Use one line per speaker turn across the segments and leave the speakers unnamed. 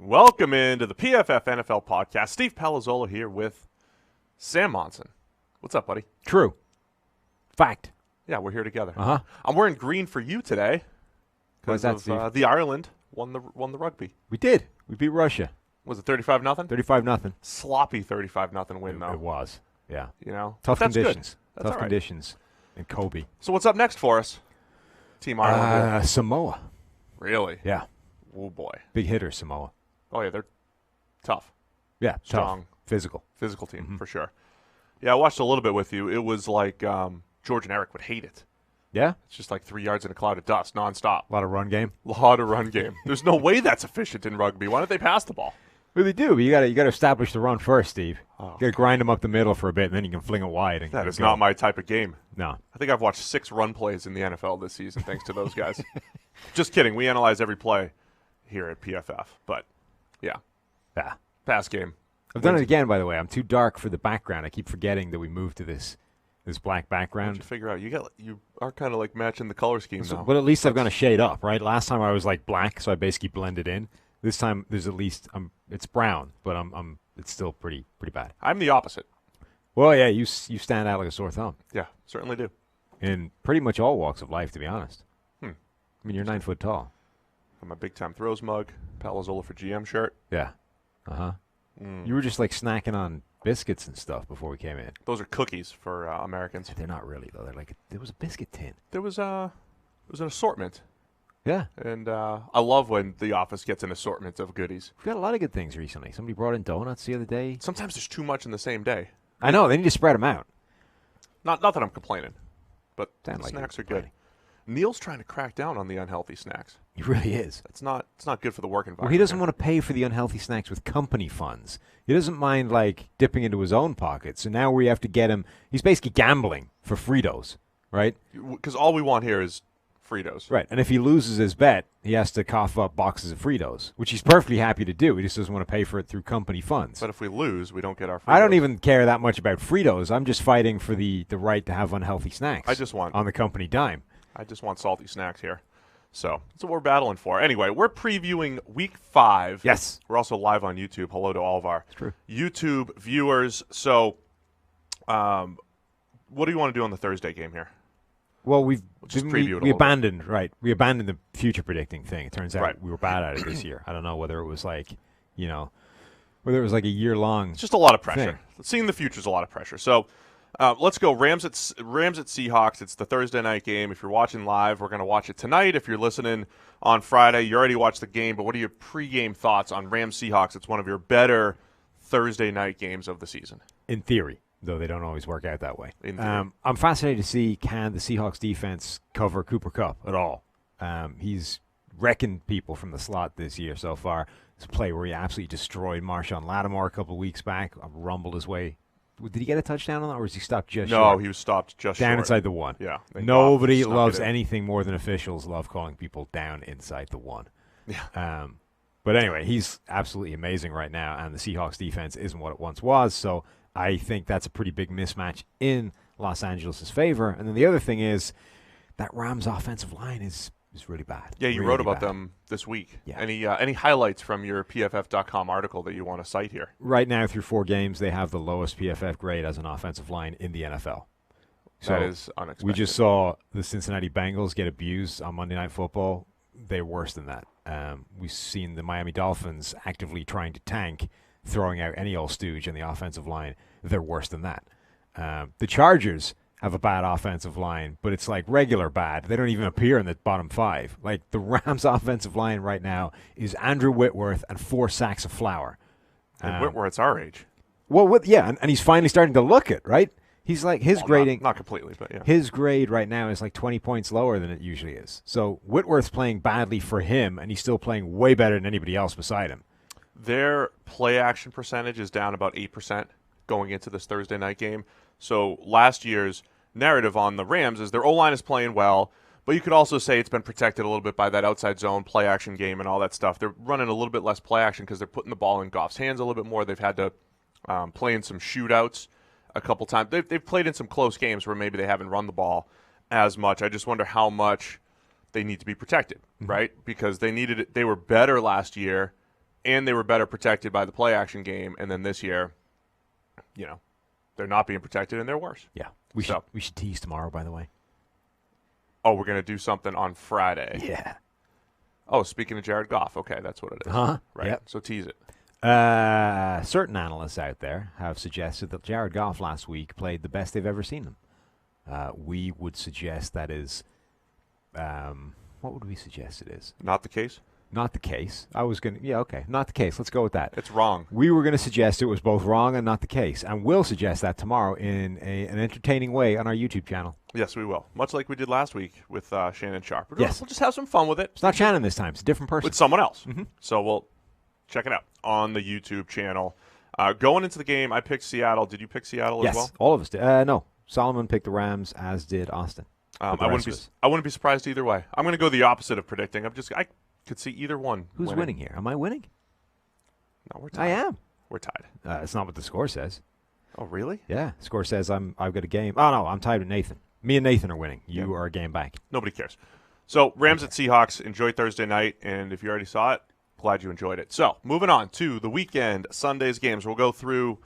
Welcome into the PFF NFL podcast. Steve Palazzolo here with Sam Monson. What's up, buddy?
True. Fact.
Yeah, we're here together.
Uh-huh.
I'm wearing green for you today
What's that, Steve?
the Ireland won the rugby.
We did. We beat Russia.
Was it 35-0?
35-0.
Sloppy 35-0 win, though.
It was. Yeah.
You know,
Tough
that's
conditions.
Good. That's
Tough conditions in Kobe.
So what's up next for us, Team Ireland?
Samoa.
Really?
Yeah.
Oh boy.
Big hitter, Samoa.
Oh yeah, they're tough.
Yeah.
Strong.
Tough. Physical
Team for sure. Yeah, I watched a little bit with you. It was like George and Eric would hate it.
Yeah?
It's just like 3 yards in a cloud of dust nonstop.
A lot of run game.
Lot of run game. There's no way that's efficient in rugby. Why don't they pass the ball?
Well, they do. But you got to establish the run first, Steve.
Oh,
you got to grind them up the middle for a bit, and then you can fling it wide. And
that is
go.
not my type of game.
No.
I think I've watched 6 run plays in the NFL this season thanks to those guys. Just kidding. We analyze every play here at PFF. But, yeah.
Yeah.
Pass game.
I've done it again, by the way. I'm too dark for the background. I keep forgetting that we moved to this black background.
How'd you figure out? You are kind of like matching the color scheme now.
But at least I've gone a shade up, right? Last time I was like black, so I basically blended in. This time there's at least it's brown, but it's still pretty bad.
I'm the opposite.
Well, yeah, you stand out like a sore thumb
Yeah, certainly do.
in pretty much all walks of life, to be honest.
Hmm.
I mean, you're 9 foot tall.
I'm a big time throws mug, Palazzolo for GM shirt.
Yeah. You were just like snacking on biscuits and stuff before we came in.
Those are cookies for Americans.
They're not really though. They're like there was a biscuit tin.
There was an assortment.
Yeah.
And I love when the office gets an assortment of goodies.
We've got a lot of good things recently. Somebody brought in donuts the other day.
Sometimes there's too much in the same day.
I know. They need to spread them out.
Not that I'm complaining, but
Sound
the
like
snacks
you're
are good.
complaining.
Neil's trying to crack down on the unhealthy snacks.
He really is.
It's not good for the work environment.
Well, he doesn't want to pay for the unhealthy snacks with company funds. He doesn't mind, like, dipping into his own pocket. So now we have to get him. He's basically gambling for Fritos, right?
Because all we want here is Fritos.
Right. And if he loses his bet, he has to cough up boxes of Fritos, which he's perfectly happy to do. He just doesn't want to pay for it through company funds.
But if we lose, we don't get our Fritos.
I don't even care that much about Fritos. I'm just fighting for the right to have unhealthy snacks.
I just want
on the company dime.
I just want salty snacks here. So that's what we're battling for. Anyway, we're previewing Week 5.
Yes.
We're also live on YouTube. Hello to all of our
True.
YouTube viewers. So what do you want to do on the Thursday game here?
Well,
We
abandoned the future predicting thing. It turns out
Right.
we were bad at it this year. I don't know whether it was like, whether it was like a year-long
It's just a lot of pressure.
thing.
Seeing the future is a lot of pressure. So let's go Rams at Seahawks. It's the Thursday night game. If you're watching live, we're going to watch it tonight. If you're listening on Friday, you already watched the game. But what are your pregame thoughts on Rams Seahawks? It's one of your better Thursday night games of the season.
in theory, though they don't always work out that way.
In theory.
I'm fascinated to see can the Seahawks defense cover Cooper Kupp at all. He's wrecking people from the slot this year so far. It's a play where he absolutely destroyed Marshawn Lattimore a couple of weeks back, rumbled his way. Did he get a touchdown on that, or was he stopped just short?
No, he was stopped just
down
short.
inside the one.
Yeah.
Nobody
snuck
loves
it in.
anything more than officials love calling people down inside the one.
Yeah.
But anyway, he's absolutely amazing right now, and the Seahawks defense isn't what it once was, so I think that's a pretty big mismatch in Los Angeles' favor. And then the other thing is that Rams offensive line is really bad.
Yeah, you
really
wrote about
bad.
them this week.
Yeah.
Any highlights from your PFF.com article that you want to cite here?
Right now, through 4 games, they have the lowest PFF grade as an offensive line in the NFL.
That is unexpected.
We just saw the Cincinnati Bengals get abused on Monday Night Football. They're worse than that. We've seen the Miami Dolphins actively trying to tank, throwing out any old stooge in the offensive line. They're worse than that. The Chargers have a bad offensive line, but it's like regular bad. They don't even appear in the bottom 5. Like the Rams' offensive line right now is Andrew Whitworth and 4 sacks of flour.
And Whitworth's our age.
Well, and he's finally starting to look it, right? He's like his grading.
Not completely, but yeah.
His grade right now is like 20 points lower than it usually is. So Whitworth's playing badly for him, and he's still playing way better than anybody else beside him.
Their play action percentage is down about 8% going into this Thursday night game. So last year's narrative on the Rams is their O-line is playing well, but you could also say it's been protected a little bit by that outside zone play action game and all that stuff. They're running a little bit less play action because they're putting the ball in Goff's hands a little bit more. They've had to play in some shootouts a couple times. They've played in some close games where maybe they haven't run the ball as much. I just wonder how much they need to be protected, right? Because they needed it. They were better last year and they were better protected by the play action game. And then this year, they're not being protected and they're worse.
Yeah. We should tease tomorrow, by the way.
Oh, we're going to do something on Friday.
Yeah.
Oh, speaking of Jared Goff. Okay, that's what it is.
Huh?
Right.
Yep.
So tease it.
Certain analysts out there have suggested that Jared Goff last week played the best they've ever seen him. We would suggest that is, what would we suggest it is?
Not the case?
Not the case. Not the case. Let's go with that.
It's wrong.
We were going to suggest it was both wrong and not the case, and we'll suggest that tomorrow in an entertaining way on our YouTube channel.
Yes, we will. Much like we did last week with Shannon Sharp.
Yes.
We'll just have some fun with it.
It's not Shannon this time. It's a different person.
With someone else.
Mm-hmm.
So we'll check it out on the YouTube channel. Going into the game, I picked Seattle. Did you pick Seattle as well?
Yes, all of us did. No, Solomon picked the Rams, as did Austin.
I wouldn't be surprised either way. I'm going to go the opposite of predicting. I could see either one.
Who's winning here? Am I winning?
No, we're tied.
I am.
We're tied.
It's not what the score says.
Oh, really?
Yeah, score says I've got a game. Oh no, I'm tied with Nathan. Me and Nathan are winning. You are a game back.
Nobody cares. So Rams at Seahawks. Enjoy Thursday night, and if you already saw it, glad you enjoyed it. So moving on to the weekend, Sunday's games. We'll go through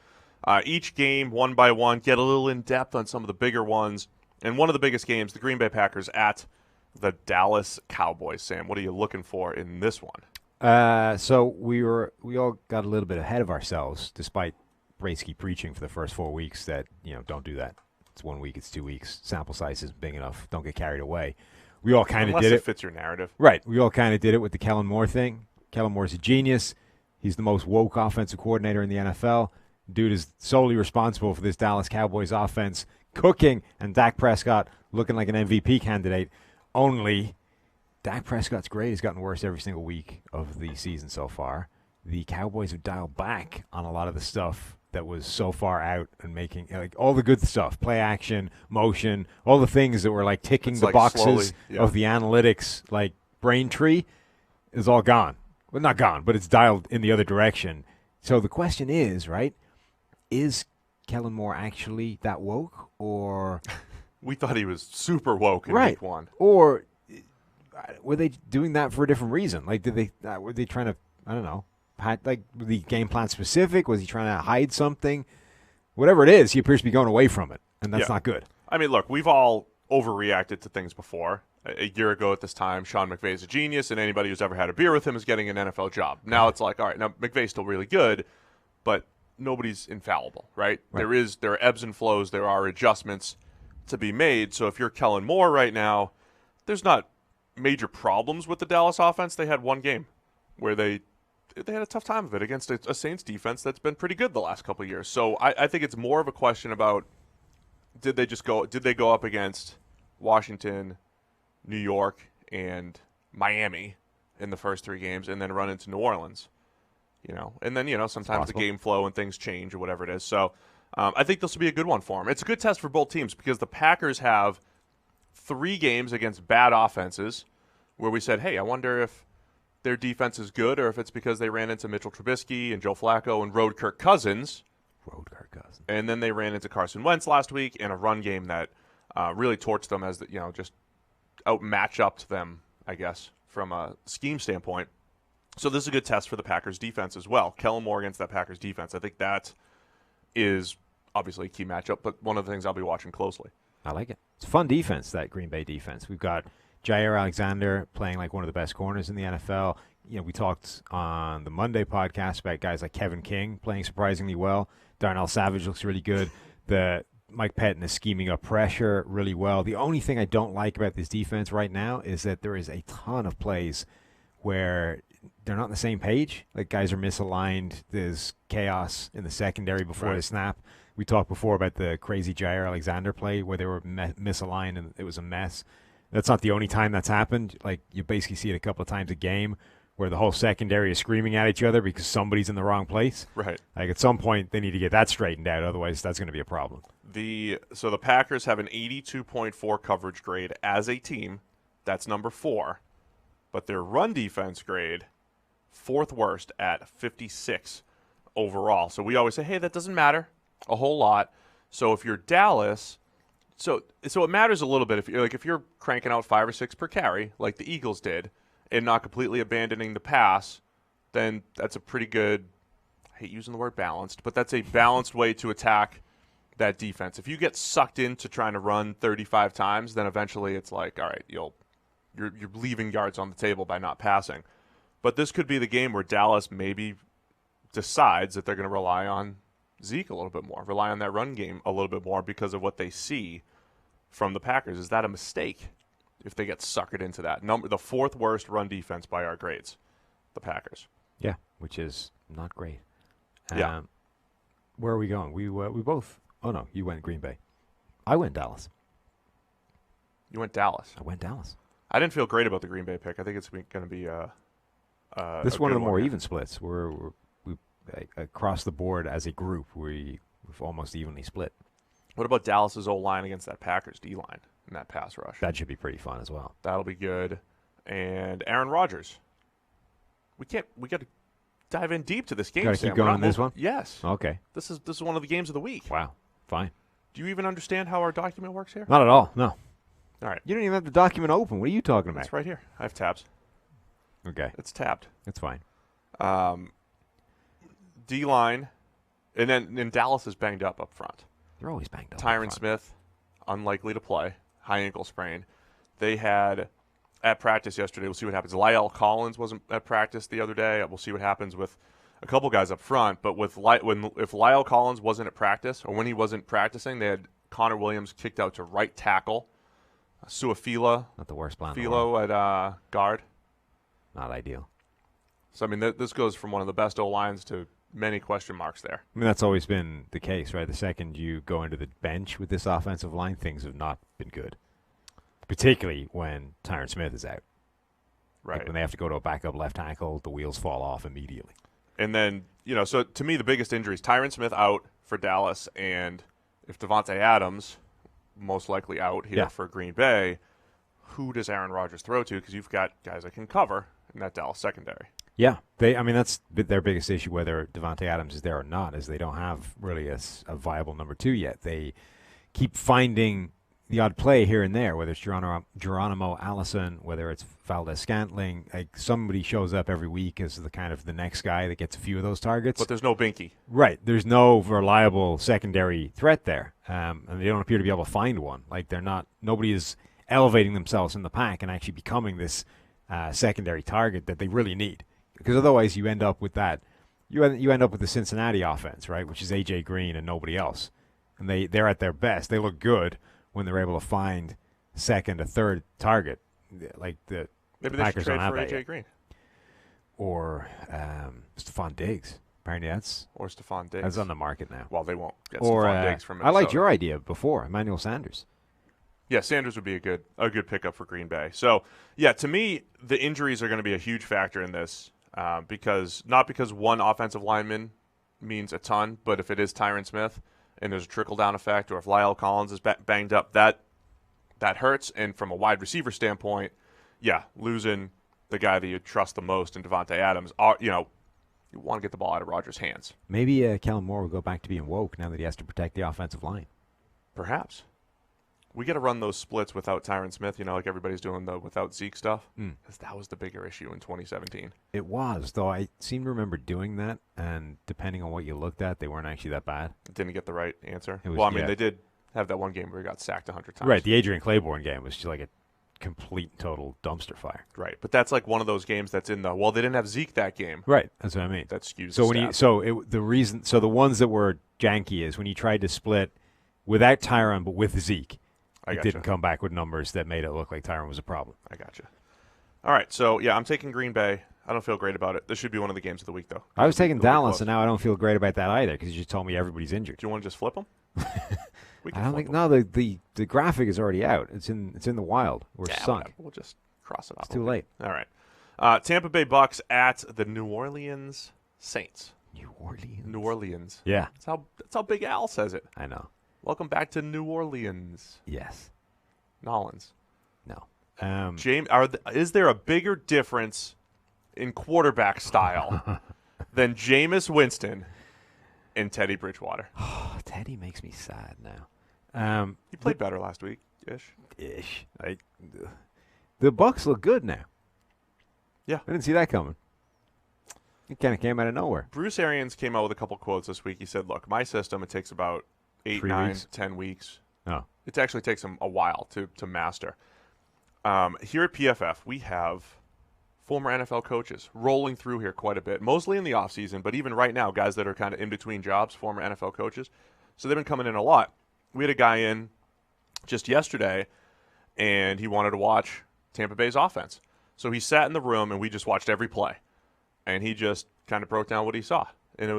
each game one by one, get a little in depth on some of the bigger ones, and one of the biggest games, the Green Bay Packers at the Dallas Cowboys. Sam, what are you looking for in this one?
So we all got a little bit ahead of ourselves, despite Brady preaching for the first 4 weeks that don't do that. It's 1 week, it's 2 weeks. Sample size isn't big enough. Don't get carried away. We all kind of did it.
Unless it fits your narrative.
Right. We all kind of did it with the Kellen Moore thing. Kellen Moore's a genius. He's the most woke offensive coordinator in the NFL. Dude is solely responsible for this Dallas Cowboys offense cooking and Dak Prescott looking like an MVP candidate. Only Dak Prescott's grade has gotten worse every single week of the season so far. The Cowboys have dialed back on a lot of the stuff that was so far out and making all the good stuff, play action, motion, all the things that were ticking the boxes
slowly,
of the analytics, brain tree, is all gone. Well, not gone, but it's dialed in the other direction. So the question is, right, is Kellen Moore actually that woke, or
we thought he was super woke in week one,
or were they doing that for a different reason? Were they trying to, I don't know, was the game plan specific? Was he trying to hide something? Whatever it is, he appears to be going away from it, and that's not good.
I mean, look, we've all overreacted to things before. A year ago at this time, Sean McVay's a genius, and anybody who's ever had a beer with him is getting an NFL job. Now it's all right, now McVay's still really good, but nobody's infallible, right? There are ebbs and flows. There are adjustments to be made. So if you're Kellen Moore right now, there's not major problems with the Dallas offense. They had one game where they had a tough time of it against a Saints defense that's been pretty good the last couple of years. So I think it's more of a question about did they go up against Washington, New York, and Miami in the first 3 games and then run into New Orleans? And then, sometimes the game flow and things change or whatever it is. So I think this will be a good one for them. It's a good test for both teams because the Packers have 3 games against bad offenses where we said, hey, I wonder if their defense is good or if it's because they ran into Mitchell Trubisky and Joe Flacco and rode Kirk Cousins. And then they ran into Carson Wentz last week in a run game that really torched them as, just outmatch up to them, I guess, from a scheme standpoint. So this is a good test for the Packers defense as well. Kellen Moore against that Packers defense. I think that is obviously a key matchup, but one of the things I'll be watching closely.
I like it. It's a fun defense, that Green Bay defense. We've got Jair Alexander playing like one of the best corners in the NFL. We talked on the Monday podcast about guys like Kevin King playing surprisingly well. Darnell Savage looks really good. Mike Pettin is scheming up pressure really well. The only thing I don't like about this defense right now is that there is a ton of plays where they're not on the same page. Guys are misaligned. There's chaos in the secondary before the snap. We talked before about the crazy Jair Alexander play where they were misaligned and it was a mess. That's not the only time that's happened. You basically see it a couple of times a game where the whole secondary is screaming at each other because somebody's in the wrong place.
Right.
At some point, they need to get that straightened out. Otherwise, that's going to be a problem.
So the Packers have an 82.4 coverage grade as a team. That's number 4. But their run defense grade, 4th worst at 56 overall. So we always say, hey, that doesn't matter a whole lot. So if you're Dallas, so it matters a little bit if you're cranking out 5 or 6 per carry like the Eagles did and not completely abandoning the pass, then that's a pretty good, I hate using the word balanced, but that's a balanced way to attack that defense. If you get sucked into trying to run 35 times, then eventually it's like, all right, you're leaving yards on the table by not passing. But this could be the game where Dallas maybe decides that they're going to rely on Zeke a little bit more, rely on that run game a little bit more because of what they see from the Packers. Is that a mistake if they get suckered into that? The fourth worst run defense by our grades, the Packers.
Yeah, which is not great.
Yeah.
Where are we going? We both. Oh no, you went Green Bay. I went Dallas.
You went Dallas.
I went Dallas.
I didn't feel great about the Green Bay pick. I think it's going to be
this is one of the more
here.
even splits. We across the board as a group, we've almost evenly split.
What about Dallas's O-line against that Packers D-line in that pass rush?
That should be pretty fun as well.
That'll be good. And Aaron Rodgers. We got to dive in deep to this game.
Got to
Sam.
keep going on this one?
Yes.
Okay.
This is one of the games of the week.
Wow. Fine.
Do you even understand how our document works here?
Not at all. No.
All right.
You don't even have the document open. What are you talking about?
It's right here. I have tabs.
Okay.
It's tabbed.
That's fine.
D-line, and then Dallas is banged up front.
They're always banged up.
Tyron Smith, unlikely to play, high ankle sprain. They had at practice yesterday. We'll see what happens. La'el Collins wasn't at practice the other day. We'll see what happens with a couple guys up front. But if La'el Collins wasn't at practice, or when he wasn't practicing, they had Connor Williams kicked out to right tackle. Suafila,
not the worst plan.
Philo at guard.
Not ideal.
So I mean, this goes from one of the best O-lines to many question marks there.
I mean, that's always been the case, right? The second you go into the bench with this offensive line, things have not been good, particularly when Tyron Smith is out.
Right.
Like when they have to go to a backup left tackle, the wheels fall off immediately.
And then, so to me, the biggest injury is Tyron Smith out for Dallas, and if Devontae Adams, most likely out here for Green Bay, who does Aaron Rodgers throw to? Because you've got guys that can cover in that Dallas secondary.
Yeah, that's their biggest issue, whether Devontae Adams is there or not, is they don't have really a viable number two yet. They keep finding the odd play here and there, whether it's Geronimo Allison, whether it's Valdez-Scantling. Like somebody shows up every week as the next guy that gets a few of those targets.
But there's no Binky.
Right. There's no reliable secondary threat there, and they don't appear to be able to find one. Like nobody is elevating themselves in the pack and actually becoming this secondary target that they really need. Because otherwise you end up with that. You end up with the Cincinnati offense, right, which is A.J. Green and nobody else. And they're at their best. They look good when they're able to find second, a third target. Like the Packers don't have that
A.J.
yet.
Green.
Or Stephon Diggs. Apparently that's on the market now.
Well, they won't get
or,
Stephon Diggs from
I
Minnesota.
liked your idea before, Emmanuel Sanders.
Yeah, Sanders would be a good pickup for Green Bay. So, yeah, to me, the injuries are going to be a huge factor in this. Because one offensive lineman means a ton, but if it is Tyron Smith and there's a trickle-down effect, or if La'el Collins is banged up, that hurts. And from a wide receiver standpoint, yeah, losing the guy that you trust the most in Devontae Adams, you want to get the ball out of Rodgers' hands.
Maybe Kellen Moore will go back to being woke now that he has to protect the offensive line.
Perhaps. We got to run those splits without Tyron Smith, like everybody's doing the without Zeke stuff, because that was the bigger issue in 2017.
It was, though I seem to remember doing that, and depending on what you looked at, they weren't actually that bad.
Didn't get the right answer.
Was,
they did have that one game where he got sacked 100 times.
Right, the Adrian Claiborne game was just like a complete, total dumpster fire.
Right, but that's like one of those games that's in the, well, they didn't have Zeke that game.
Right, that's what I mean.
That skews
so
the
when
stats.
the ones that were janky is when you tried to split without Tyron but with Zeke. It didn't come back with numbers that made it look like Tyron was a problem.
I gotcha. All right, so, yeah, I'm taking Green Bay. I don't feel great about it. This should be one of the games of the week, though.
I was taking Dallas, and now I don't feel great about that either because you just told me everybody's injured.
Do you want to just flip them?
I don't think. No, the graphic is already out. It's in the wild. We're sunk.
Whatever. We'll just cross it off.
It's too late.
All right. Tampa Bay Bucks at the New Orleans Saints.
New Orleans. Yeah.
That's how Big Al says it.
I know.
Welcome back to New Orleans.
Yes.
Nolans.
No.
Is there a bigger difference in quarterback style than Jameis Winston and Teddy Bridgewater?
Oh, Teddy makes me sad now.
He played better last week, ish.
The Bucks look good now.
Yeah.
I didn't see that coming. It kind of came out of nowhere.
Bruce Arians came out with a couple quotes this week. He said, look, my system, it takes about 8,
3
9,
weeks?
10 weeks.
Oh.
It actually takes him a while to master. Here at PFF, we have former NFL coaches rolling through here quite a bit, mostly in the offseason, but even right now, guys that are kind of in between jobs, former NFL coaches. So they've been coming in a lot. We had a guy in just yesterday, and he wanted to watch Tampa Bay's offense. So he sat in the room, and we just watched every play. And he just kind of broke down what he saw. And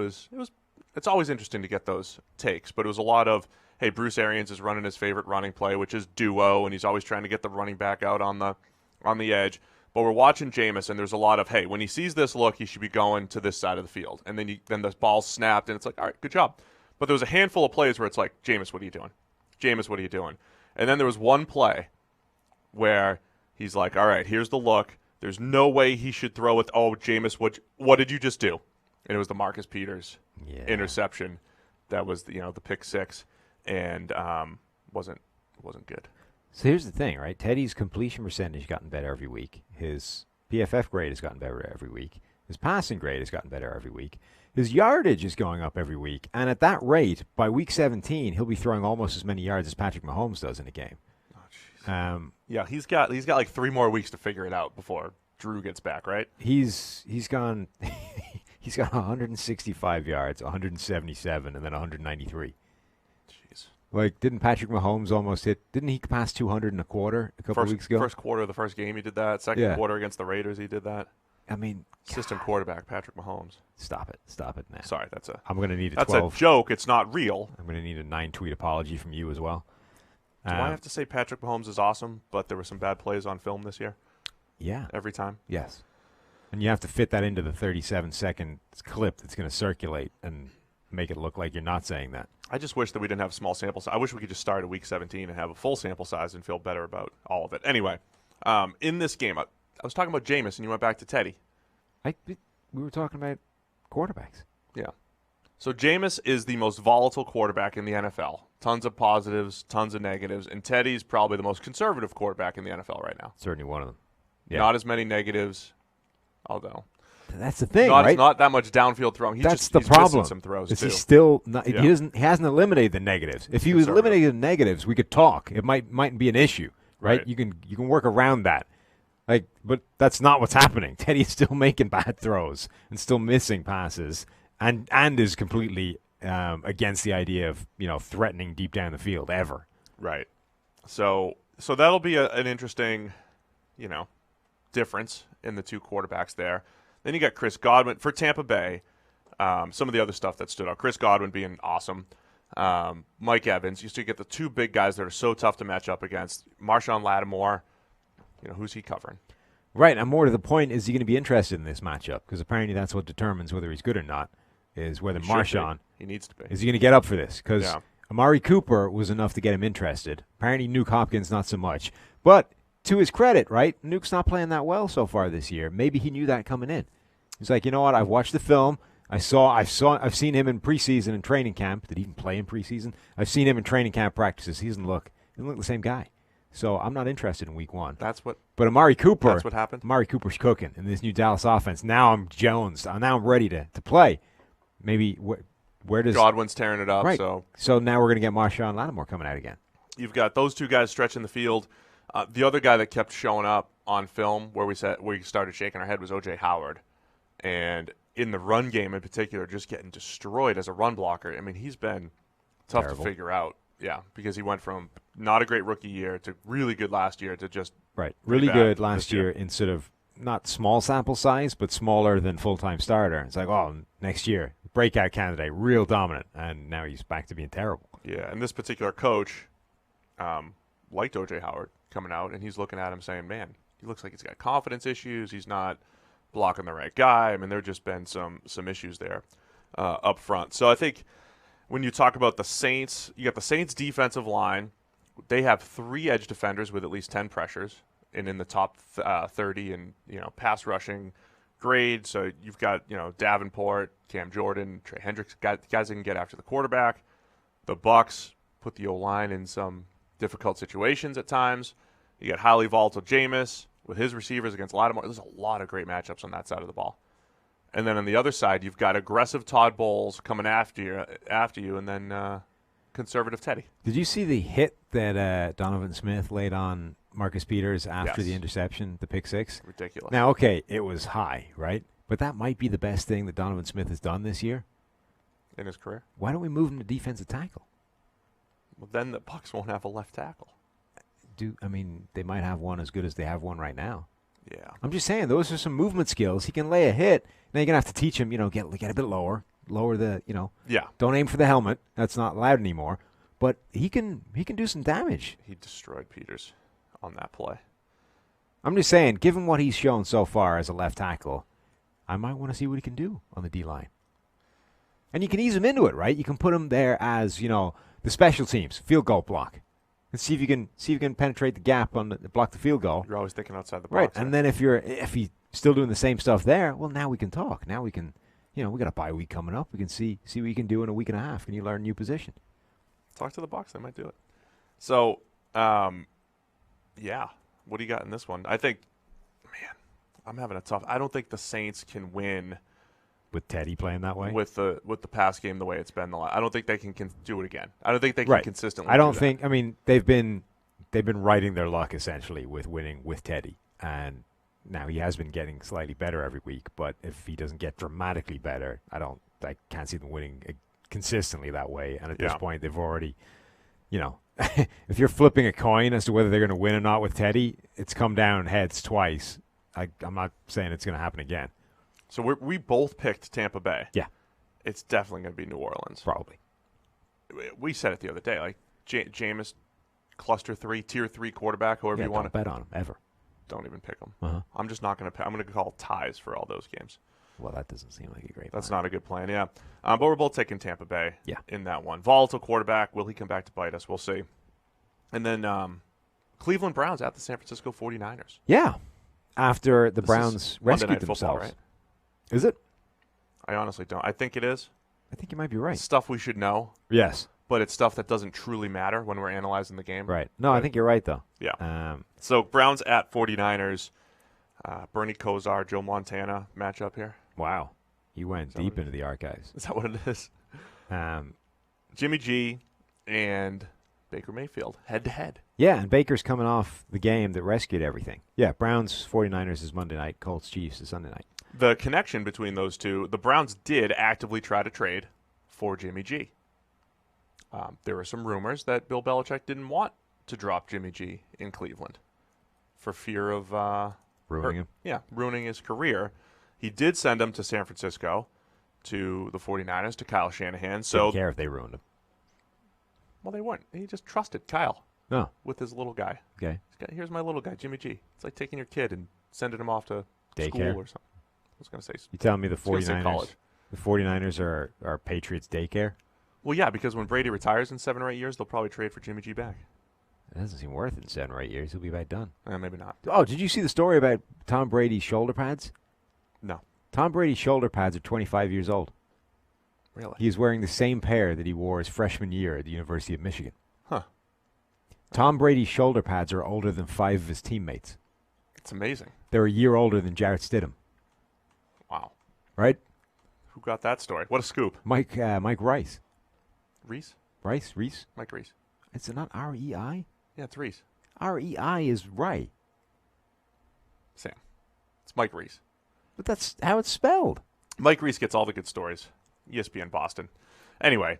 it's always interesting to get those takes, but it was a lot of, hey, Bruce Arians is running his favorite running play, which is duo, and he's always trying to get the running back out on the edge. But we're watching Jameis, and there's a lot of, hey, when he sees this look, he should be going to this side of the field. And then the ball snapped, and it's like, all right, good job. But there was a handful of plays where it's like, Jameis, what are you doing? Jameis, what are you doing? And then there was one play where he's like, all right, here's the look. There's no way he should throw it. Oh, Jameis, what did you just do? And it was the Marcus Peters interception. That was the pick six, and wasn't good.
So here's the thing, right? Teddy's completion percentage has gotten better every week. His PFF grade has gotten better every week. His passing grade has gotten better every week. His yardage is going up every week. And at that rate, by week 17, he'll be throwing almost as many yards as Patrick Mahomes does in a game.
Yeah, he's got like 3 more weeks to figure it out before Drew gets back, right?
He's gone he's got 165 yards, 177, and then 193.
Jeez.
Like, didn't Patrick Mahomes almost didn't he pass 200 in a quarter a couple weeks ago?
First quarter of the first game he did that. Second quarter against the Raiders he did that.
I mean,
system quarterback Patrick Mahomes.
Stop it now.
Sorry,
I'm going to need
that's a joke. It's not real.
I'm going to need a 9-tweet apology from you as well.
Do I have to say Patrick Mahomes is awesome, but there were some bad plays on film this year?
Yeah.
Every time?
Yes. And you have to fit that into the 37-second clip that's going to circulate and make it look like you're not saying that.
I just wish that we didn't have small sample size. I wish we could just start at week 17 and have a full sample size and feel better about all of it. Anyway, in this game, I was talking about Jameis, and you went back to Teddy.
We were talking about quarterbacks.
Yeah. So Jameis is the most volatile quarterback in the NFL. Tons of positives, tons of negatives, and Teddy's probably the most conservative quarterback in the NFL right now.
Certainly one of them. Yeah.
Not as many negatives, although.
That's the thing, right?
Not that much downfield throwing.
That's the problem.
Some throws
is
too.
He still not, he hasn't eliminated the negatives. If he was eliminating the negatives, we could talk. It might be an issue, right? You can work around that. But that's not what's happening. Teddy's still making bad throws and still missing passes, and is completely against the idea of threatening deep down the field ever.
Right. So that'll be an interesting, difference in the two quarterbacks there. Then you got Chris Godwin for Tampa Bay. Some of the other stuff that stood out. Chris Godwin being awesome. Mike Evans. You still get the two big guys that are so tough to match up against. Marshawn Lattimore. Who's he covering?
Right, and more to the point, is he going to be interested in this matchup? Because apparently that's what determines whether he's good or not, is whether Marshawn
he needs to be.
Is he going to get up for this? Because Amari Cooper was enough to get him interested. Apparently Nuke Hopkins not so much. But to his credit, right, Nuke's not playing that well so far this year. Maybe he knew that coming in. He's like, you know what, I've watched the film. I've seen him in preseason and training camp. Did he even play in preseason? I've seen him in training camp practices. He doesn't look the same guy. So I'm not interested in week one. But Amari Cooper.
That's what happened.
Amari Cooper's cooking in this new Dallas offense. Now I'm Jones. Now I'm ready to play. Maybe where does
Godwin's tearing it up?
Right. So now we're going to get Marshawn Lattimore coming out again.
You've got those two guys stretching the field. The other guy that kept showing up on film where we started shaking our head was O.J. Howard, and in the run game in particular, just getting destroyed as a run blocker. I mean, he's been tough to figure out. Yeah, because he went from not a great rookie year to really good last year to just
really good last year in sort of not small sample size, but smaller than full-time starter. It's like, next year, breakout candidate, real dominant, and now he's back to being terrible.
Yeah, and this particular coach liked O.J. Howard coming out, and he's looking at him saying, man, he looks like he's got confidence issues. He's not blocking the right guy. I mean, there have just been some issues there up front. So I think when you talk about the Saints, you got the Saints defensive line. They have 3 edge defenders with at least 10 pressures and in the top 30 in pass rushing grade. So you've got Davenport, Cam Jordan, Trey Hendricks, guys that can get after the quarterback. The Bucs put the O-line in some difficult situations at times. You got highly volatile Jameis with his receivers against Lattimore. There's a lot of great matchups on that side of the ball. And then on the other side, you've got aggressive Todd Bowles coming after you, and then conservative Teddy.
Did you see the hit that Donovan Smith laid on Marcus Peters after
Yes.
the interception, the pick six?
Ridiculous.
Now, okay, it was high, right? But that might be the best thing that Donovan Smith has done this year.
In his career.
Why don't we move him to defensive tackle?
Well, then the Bucs won't have a left tackle.
They might have one as good as they have one right now.
Yeah.
I'm just saying, those are some movement skills. He can lay a hit. Now you're gonna have to teach him, get a bit lower the,
Yeah.
don't aim for the helmet. That's not allowed anymore. But he can do some damage.
He destroyed Peters on that play.
I'm just saying, given what he's shown so far as a left tackle, I might want to see what he can do on the D line. And you can ease him into it, right? You can put him there as, the special teams field goal block, and see if you can penetrate the gap on block the field goal.
You're always thinking outside the box.
Right, and then if he's still doing the same stuff there, well, now we can talk. Now we can, we got a bye week coming up. We can see what you can do in a week and a half. Can you learn a new position?
Talk to the Bucs. They might do it. So, yeah. What do you got in this one? I think, man, I'm having a tough. I don't think the Saints can win
With Teddy playing that way?
with the pass game the way it's been. I don't think they can do it again. I don't think they can consistently.
I don't
do
think.
that.
I mean, they've been riding their luck essentially with winning with Teddy, and now he has been getting slightly better every week. But if he doesn't get dramatically better, I can't see them winning consistently that way. And at this point, they've already, if you're flipping a coin as to whether they're going to win or not with Teddy, it's come down heads twice. I'm not saying it's going to happen again.
So we both picked Tampa Bay.
Yeah.
It's definitely going to be New Orleans.
Probably.
We said it the other day. Like Jameis, cluster 3, tier 3 quarterback, however you want to
bet on him ever.
Don't even pick him.
Uh-huh.
I'm just not going to. I'm going to call ties for all those games.
Well, that doesn't seem like a great.
That's
plan.
not a good plan. Yeah, but we're both taking Tampa Bay.
Yeah.
In that one, volatile quarterback. Will he come back to bite us? We'll see. And then Cleveland Browns at the San Francisco 49ers.
Yeah. After the
This
Browns
is Monday
rescued
Night
themselves.
Football, right?
Is it?
I honestly don't. I think it is.
I think you might be right.
Stuff we should know,
Yes.
but it's stuff that doesn't truly matter when we're analyzing the game.
Right. No, I think you're right, though.
Yeah. So Browns at 49ers. Bernie Kosar, Joe Montana matchup here.
Wow. You went deep into the archives.
Is that what it is?
Um,
Jimmy G and Baker Mayfield head-to-head.
yeah, and Baker's coming off the game that rescued everything. Yeah, Browns 49ers is Monday night. Colts Chiefs is Sunday night.
The connection between those two, the Browns did actively try to trade for Jimmy G. There were some rumors that Bill Belichick didn't want to drop Jimmy G in Cleveland for fear of
Ruining him.
Yeah, ruining his career. He did send him to San Francisco, to the 49ers, to Kyle Shanahan. So
Didn't care if they ruined him.
Well, they weren't. He just trusted Kyle
No.
with his little guy.
Okay.
Here's my little guy, Jimmy G. It's like taking your kid and sending him off to
Daycare.
school or something. I was going to say.
You telling me the
I was gonna say
49ers
college.
the 49ers are Patriots daycare?
Well, yeah, because when Brady retires in 7 or 8 years, they'll probably trade for Jimmy G back.
It doesn't seem worth it in 7 or 8 years. He'll be about done.
Maybe not.
Oh, did you see the story about Tom Brady's shoulder pads?
No.
Tom Brady's shoulder pads are 25 years old.
Really?
He is wearing the same pair that he wore his freshman year at the University of Michigan.
Huh.
Tom Brady's shoulder pads are older than 5 of his teammates.
It's amazing.
They're a year older than Jarrett Stidham.
Wow.
Right?
Who got that story? What a scoop.
Mike Rice.
Reese?
Reese?
Mike Reese.
It's not R-E-I?
Yeah, it's Reese.
R-E-I is right.
Sam. It's Mike Reese.
But that's how it's spelled.
Mike Reese gets all the good stories. ESPN Boston. Anyway,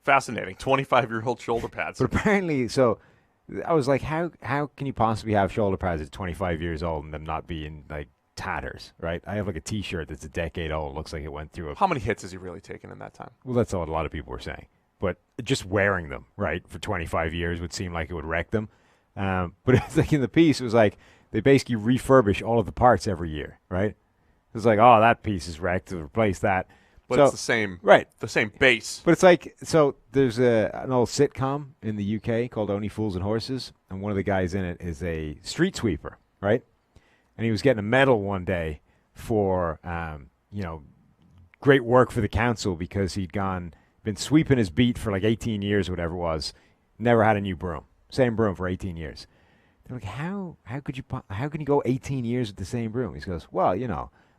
fascinating. 25-year-old shoulder pads.
But apparently, so I was like, how can you possibly have shoulder pads at 25 years old and them not be in, like, tatters, right? I have, like, a T-shirt that's a decade old. Looks like it went through a...
How many hits has he really taken in that time?
Well, that's what a lot of people were saying. But just wearing them, right, for 25 years would seem like it would wreck them. But it's like in the piece, it was like they basically refurbish all of the parts every year, right? It's like, oh, that piece is wrecked, to replace that.
But
so,
it's the same,
right?
The same base.
But it's like, so there's an old sitcom in the UK called Only Fools and Horses, and one of the guys in it is a street sweeper, right? And he was getting a medal one day for, great work for the council because he'd been sweeping his beat for like 18 years or whatever it was, never had a new broom. Same broom for 18 years. They're like, how can you go 18 years with the same broom? He goes, well,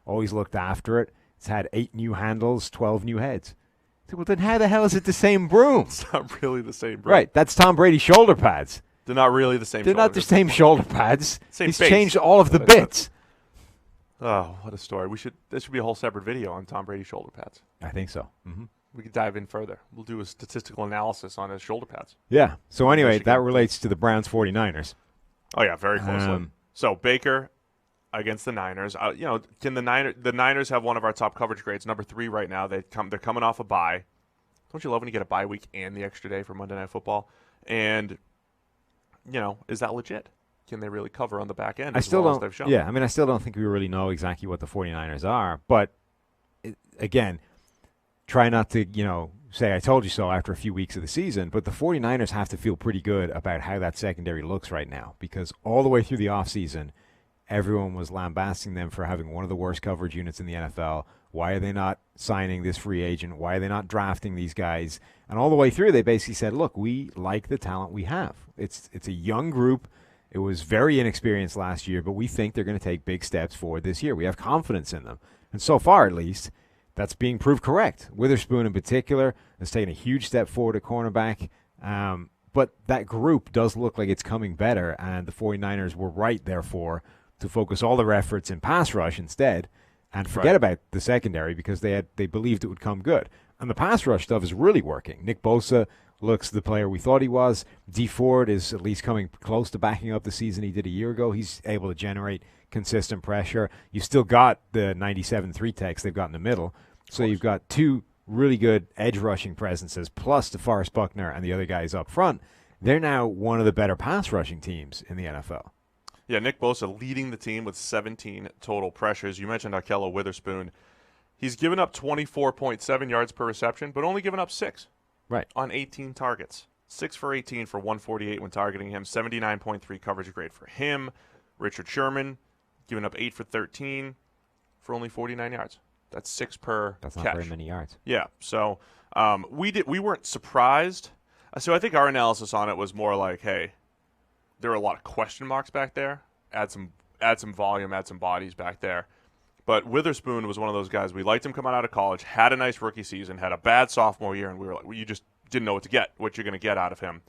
always looked after it. It's had 8 new handles, 12 new heads. Well, then how the hell is it the same broom?
It's not really the same broom.
Right, that's Tom Brady's shoulder pads.
They're not really the same.
They're not the same shoulder pads. He's
base.
changed all of the bits.
Oh, what a story! This should be a whole separate video on Tom Brady's shoulder pads.
I think so. Mm-hmm.
We could dive in further. We'll do a statistical analysis on his shoulder pads.
Yeah. So anyway, that relates to the Browns 49ers.
Oh yeah, very closely. So Baker against the Niners. Can the Niners have one of our top coverage grades, number 3 right now? They're coming off a bye. Don't you love when you get a bye week and the extra day for Monday Night Football? And is that legit? Can they really cover on the back end?
I still don't.
They've shown?
Yeah, I mean, I still don't think we really know exactly what the 49ers are. But again, try not to say I told you so after a few weeks of the season. But the 49ers have to feel pretty good about how that secondary looks right now, because all the way through the offseason, everyone was lambasting them for having one of the worst coverage units in the NFL. Why are they not signing this free agent? Why are they not drafting these guys? And all the way through, they basically said, look, we like the talent we have. It's a young group. It was very inexperienced last year, but we think they're going to take big steps forward this year. We have confidence in them. And so far, at least, that's being proved correct. Witherspoon, in particular, has taken a huge step forward at cornerback. But that group does look like it's coming better, and the 49ers were right, therefore, to focus all their efforts in pass rush instead and forget about the secondary, because they believed it would come good. And the pass rush stuff is really working. Nick Bosa looks the player we thought he was. D Ford is at least coming close to backing up the season he did a year ago. He's able to generate consistent pressure. You've still got the 97 3-techs they've got in the middle. So you've got 2 really good edge rushing presences, plus DeForest Buckner and the other guys up front. They're now one of the better pass rushing teams in the NFL.
Yeah, Nick Bosa leading the team with 17 total pressures. You mentioned Ahkello Witherspoon. He's given up 24.7 yards per reception, but only given up 6.
Right.
On 18 targets. 6 for 18 for 148 when targeting him. 79.3 coverage grade for him. Richard Sherman giving up 8 for 13 for only 49 yards. That's 6 per
That's
catch.
not very many yards.
Yeah. So we weren't surprised. So I think our analysis on it was more like, hey, there were a lot of question marks back there. Add some volume, add some bodies back there. But Witherspoon was one of those guys. We liked him coming out of college, had a nice rookie season, had a bad sophomore year, and we were like, you just didn't know what you're going to get out of him,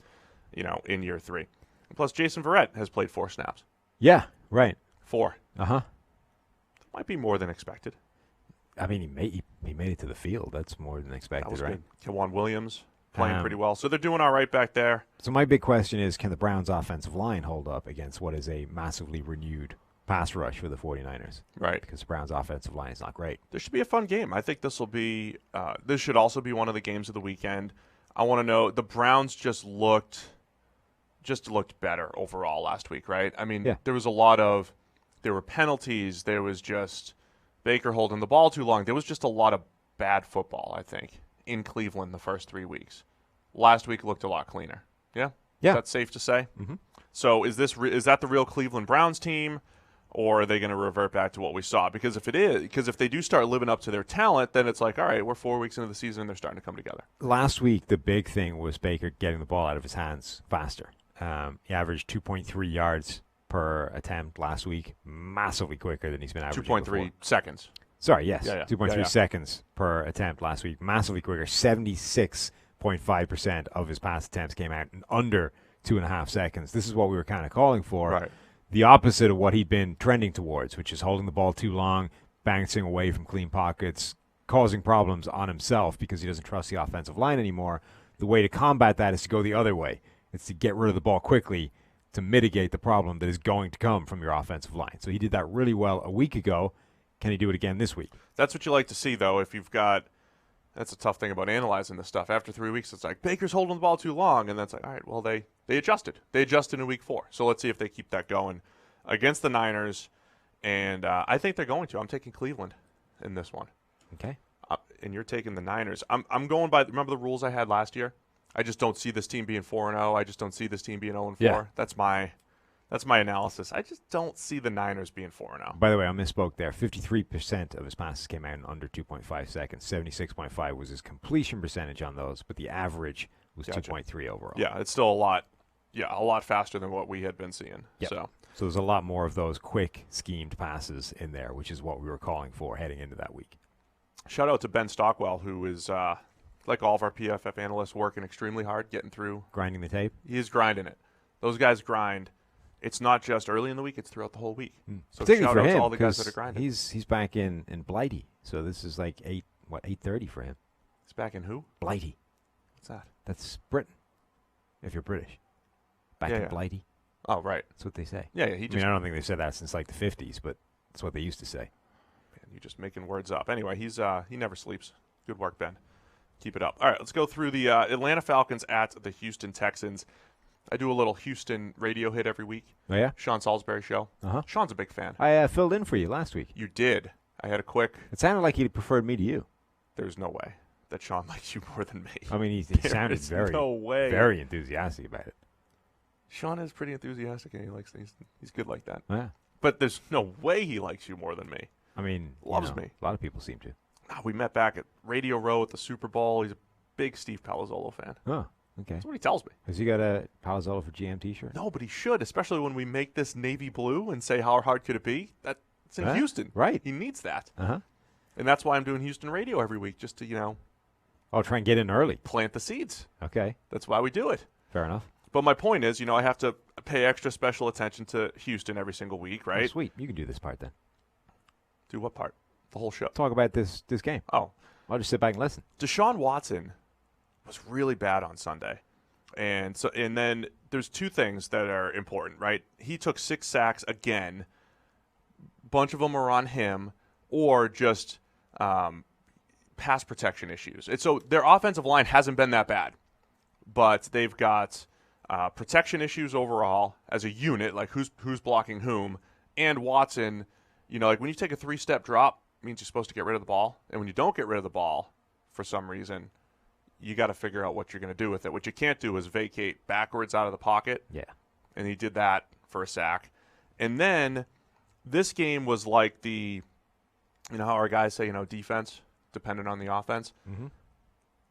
in year 3. And plus, Jason Verrett has played 4 snaps.
Yeah, right.
4.
Uh-huh.
That might be more than expected.
I mean, he made it to the field. That's more than expected,
that was
right?
Good. K'Wan Williams playing pretty well. So they're doing all right back there.
So my big question is, can the Browns' offensive line hold up against what is a massively renewed pass rush for the 49ers?
Right.
Because the Browns' offensive line is not great.
This should be a fun game. I think this should also be one of the games of the weekend. I want to know, the Browns just looked better overall last week, right? I mean, There were penalties. There was just Baker holding the ball too long. There was just a lot of bad football, I think, in Cleveland the first 3 weeks. Last week looked a lot cleaner. Yeah?
Yeah.
Is that safe to say?
Mm-hmm.
So is that the real Cleveland Browns team, or are they going to revert back to what we saw? Because if they do start living up to their talent, then it's like, all right, we're 4 weeks into the season and they're starting to come together.
Last week, the big thing was Baker getting the ball out of his hands faster. He averaged 2.3 yards per attempt last week, massively quicker than he's been averaging
2.3 seconds.
Sorry, yes.
Yeah.
2.3 seconds per attempt last week, massively quicker. 76.5% of his pass attempts came out in under 2.5 seconds. This is what we were kind of calling for.
Right.
The opposite of what he'd been trending towards, which is holding the ball too long, bouncing away from clean pockets, causing problems on himself because he doesn't trust the offensive line anymore. The way to combat that is to go the other way. It's to get rid of the ball quickly to mitigate the problem that is going to come from your offensive line. So he did that really well a week ago. Can he do it again this week? That's
what you like to see, though, if you've got – that's a tough thing about analyzing this stuff. After 3 weeks, it's like, Baker's holding the ball too long, and that's like, all right, well, they adjusted. They adjusted in week 4. So let's see if they keep that going against the Niners, and I think they're going to. I'm taking Cleveland in this one.
Okay.
And you're taking the Niners. I'm going by – remember the rules I had last year? I just don't see this team being 4-0. I just don't see this team being 0-4.
Yeah.
That's my analysis. I just don't see the Niners being 4-0.
By the way, I misspoke there. 53% of his passes came out in under 2.5 seconds. 76.5 was his completion percentage on those, but the average was 2.3 overall.
Yeah, it's still a lot faster than what we had been seeing.
Yep.
So
So there's a lot more of those quick schemed passes in there, which is what we were calling for heading into that week.
Shout out to Ben Stockwell, who is, like all of our PFF analysts, working extremely hard, getting through.
Grinding the tape?
He is grinding it. Those guys grind. It's not just early in the week, it's throughout the whole week. So
particularly
shout
for
out
him,
to all the guys that are grinding.
He's back in Blighty. So this is like 8:30 for him.
He's back in who?
Blighty.
What's that?
That's Britain, if you're British. Back in Blighty.
Oh, right.
That's what they say.
Yeah,
I mean, I don't think they've said that since like the 50s, but that's what they used to say.
Man, you're just making words up. Anyway, he never sleeps. Good work, Ben. Keep it up. All right, let's go through the Atlanta Falcons at the Houston Texans. I do a little Houston radio hit every week.
Oh, yeah?
Sean Salisbury show.
Uh-huh.
Sean's a big fan.
I filled in for you last week.
You did. I had a quick.
It sounded like he preferred me to you.
There's no way that Sean likes you more than me.
I mean, he sounded very enthusiastic about it.
Sean is pretty enthusiastic, and he likes things. He's good like that.
Yeah.
But there's no way he likes you more than me.
I mean,
loves me.
A lot of people seem to.
We met back at Radio Row at the Super Bowl. He's a big Steve Palazzolo fan.
Oh, okay.
That's what he tells me.
Has he got a Palazzolo for GM t-shirt?
No, but he should, especially when we make this navy blue and say how hard could it be. It's in Houston.
Right.
He needs that.
Uh-huh.
And that's why I'm doing Houston radio every week, just to,
Oh, try and get in early.
plant the seeds.
Okay.
That's why we do it.
Fair enough.
But my point is, I have to pay extra special attention to Houston every single week, right?
Oh, sweet. You can do this part then.
Do what part? The whole show.
Talk about this game.
Oh.
I'll just sit back and listen.
Deshaun Watson was really bad on Sunday. And then there's two things that are important, right? He took 6 sacks again. Bunch of them are on him or just pass protection issues. And so their offensive line hasn't been that bad, but they've got protection issues overall as a unit, like who's blocking whom. And Watson, like when you take a 3-step drop, it means you're supposed to get rid of the ball. And when you don't get rid of the ball for some reason, you got to figure out what you're going to do with it. What you can't do is vacate backwards out of the pocket.
Yeah.
And he did that for a sack. And then this game was like the, how our guys say, defense dependent on the offense.
Mm-hmm.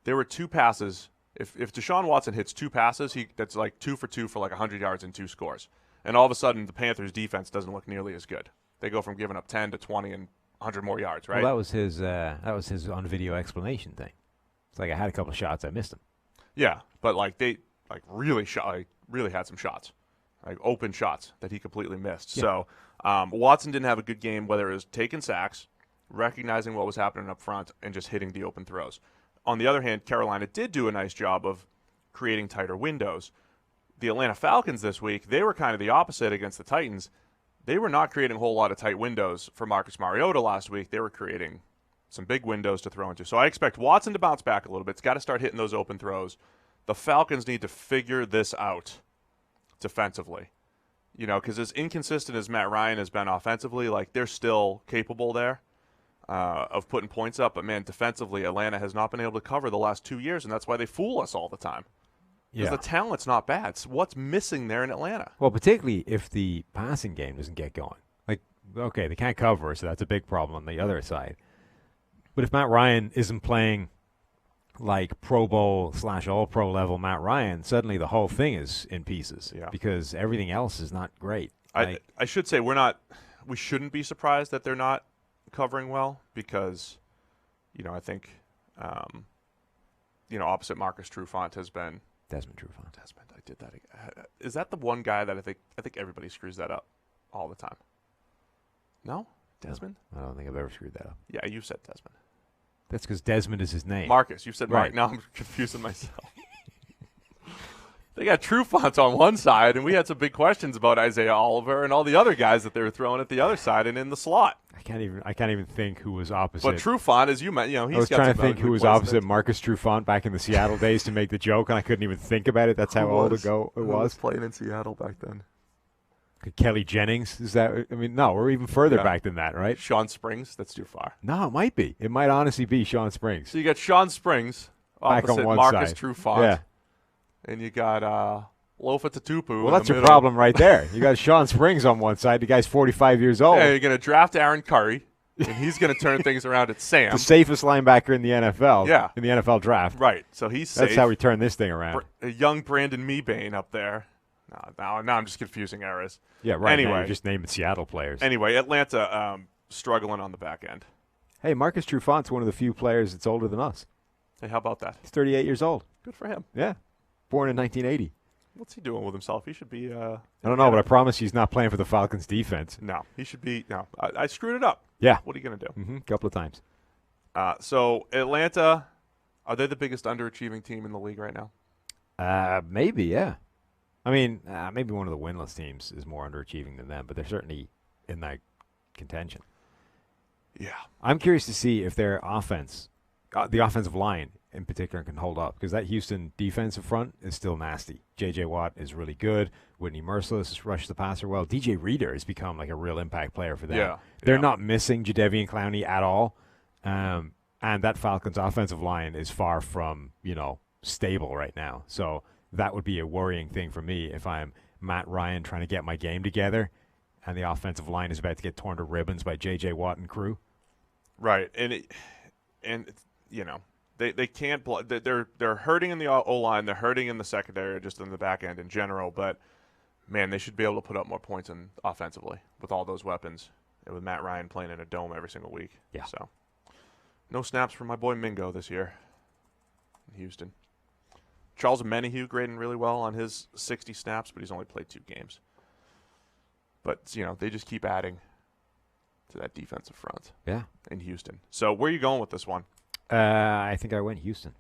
There were 2 passes. If Deshaun Watson hits 2 passes, that's like 2 for 2 for like 100 yards and 2 scores. And all of a sudden, the Panthers' defense doesn't look nearly as good. They go from giving up 10 to 20 and 100 more yards, right?
Well, that was his on video explanation thing. It's like I had a couple of shots, I missed them.
Yeah, but they really had some shots, like open shots that he completely missed. Yeah. So Watson didn't have a good game, whether it was taking sacks, recognizing what was happening up front, and just hitting the open throws. On the other hand, Carolina did do a nice job of creating tighter windows. The Atlanta Falcons this week, they were kind of the opposite against the Titans. They were not creating a whole lot of tight windows for Marcus Mariota last week. They were creating some big windows to throw into. So I expect Watson to bounce back a little bit. It's got to start hitting those open throws. The Falcons need to figure this out defensively. Because as inconsistent as Matt Ryan has been offensively, they're still capable there of putting points up. But, man, defensively, Atlanta has not been able to cover the last 2 years, and that's why they fool us all the time. Because the talent's not bad. So what's missing there in Atlanta?
Well, particularly if the passing game doesn't get going. Okay, they can't cover, so that's a big problem on the other side. But if Matt Ryan isn't playing like Pro Bowl / All-Pro level Matt Ryan, suddenly the whole thing is in pieces because everything else is not great.
I should say we shouldn't be surprised that they're not covering well because, I think, opposite Marcus Trufant has been
Desmond Trufant.
I did that. Is that the one guy that I think everybody screws that up all the time? No? Desmond?
No, I don't think I've ever screwed that up.
Yeah, you said Desmond.
That's because Desmond is his name.
Marcus, you said Mark.
Right.
Now I'm confusing myself. They got Trufant on one side, and we had some big questions about Isaiah Oliver and all the other guys that they were throwing at the other side and in the slot.
I can't even think who was opposite.
But Trufant, as you meant, he's
I was trying to think who was opposite Marcus Trufant back in the Seattle days to make the joke, and I couldn't even think about it. That's how old ago it was.
Who was playing in Seattle back then?
Kelly Jennings, is that? I mean, no, we're even further back than that, right?
Sean Springs, that's too far.
No, it might be. It might honestly be Sean Springs.
So you got Sean Springs opposite
back on one
Marcus
side.
Trufant, and you got Lofa Tatupu.
Well, that's your problem right there. You got Sean Springs on one side. The guy's 45 years old.
Yeah, you're going to draft Aaron Curry, and he's going to turn things around at Sam.
The safest linebacker in the NFL.
Yeah.
In the NFL draft.
Right. So he's safe.
That's how we turn this thing around.
A young Brandon Mebane up there. Now I'm just confusing eras.
Yeah, right.
Anyway,
Now you're just naming Seattle players.
Anyway, Atlanta struggling on the back end.
Hey, Marcus Trufant's one of the few players that's older than us.
Hey, how about that?
He's 38 years old.
Good for him.
Yeah. Born in 1980.
What's he doing with himself? He should be.
I don't know, but I promise he's not playing for the Falcons defense.
No, he should be. No, I screwed it up.
Yeah.
What are you going to do?
Mm-hmm. A couple of times.
So Atlanta, are they the biggest underachieving team in the league right now?
Maybe, yeah. I mean, maybe one of the winless teams is more underachieving than them, but they're certainly in that contention.
Yeah.
I'm curious to see if their offense, the offensive line in particular, can hold up, because that Houston defensive front is still nasty. J.J. Watt is really good. Whitney Merciless rushed the passer well. DJ Reader has become like a real impact player for them.
Yeah.
They're not missing Jadeveon Clowney at all. And that Falcons offensive line is far from, stable right now. So that would be a worrying thing for me if I'm Matt Ryan trying to get my game together and the offensive line is about to get torn to ribbons by J.J. Watt and crew.
Right. They can't they're hurting in the O-line, they're hurting in the secondary, just in the back end in general, but man, they should be able to put up more points offensively with all those weapons and with Matt Ryan playing in a dome every single week.
Yeah.
So no snaps for my boy Mingo this year in Houston. Charles Menahue grading really well on his 60 snaps, but he's only played 2 games. But, they just keep adding to that defensive front in Houston. So where are you going with this one?
I think I went Houston,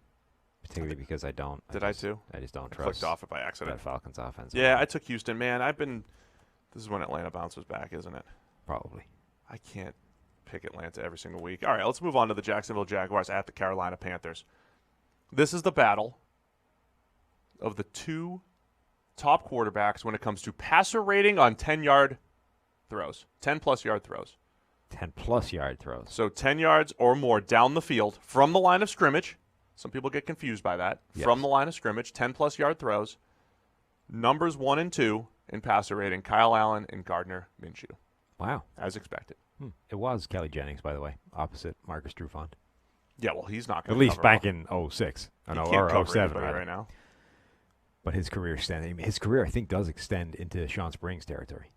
particularly because I don't.
I too?
I just don't
I
trust.
clicked off it by accident.
That Falcons offense.
Yeah, I took Houston, man. This is when Atlanta bounces back, isn't it?
Probably.
I can't pick Atlanta every single week. All right, let's move on to the Jacksonville Jaguars at the Carolina Panthers. This is the battle of the 2 top quarterbacks when it comes to passer rating on 10-yard throws, 10-plus yard throws.
10-plus yard throws.
So 10 yards or more down the field from the line of scrimmage. Some people get confused by that.
Yes.
From the line of scrimmage, 10-plus yard throws. Numbers 1 and 2 in passer rating, Kyle Allen and Gardner Minshew.
Wow.
As expected.
It was Kelly Jennings, by the way, opposite Marcus Trufant.
Yeah, well, he's not going
to At least back in 06.
He can't cover
07
anybody right now.
But his career I think, does extend into Sean Springs territory.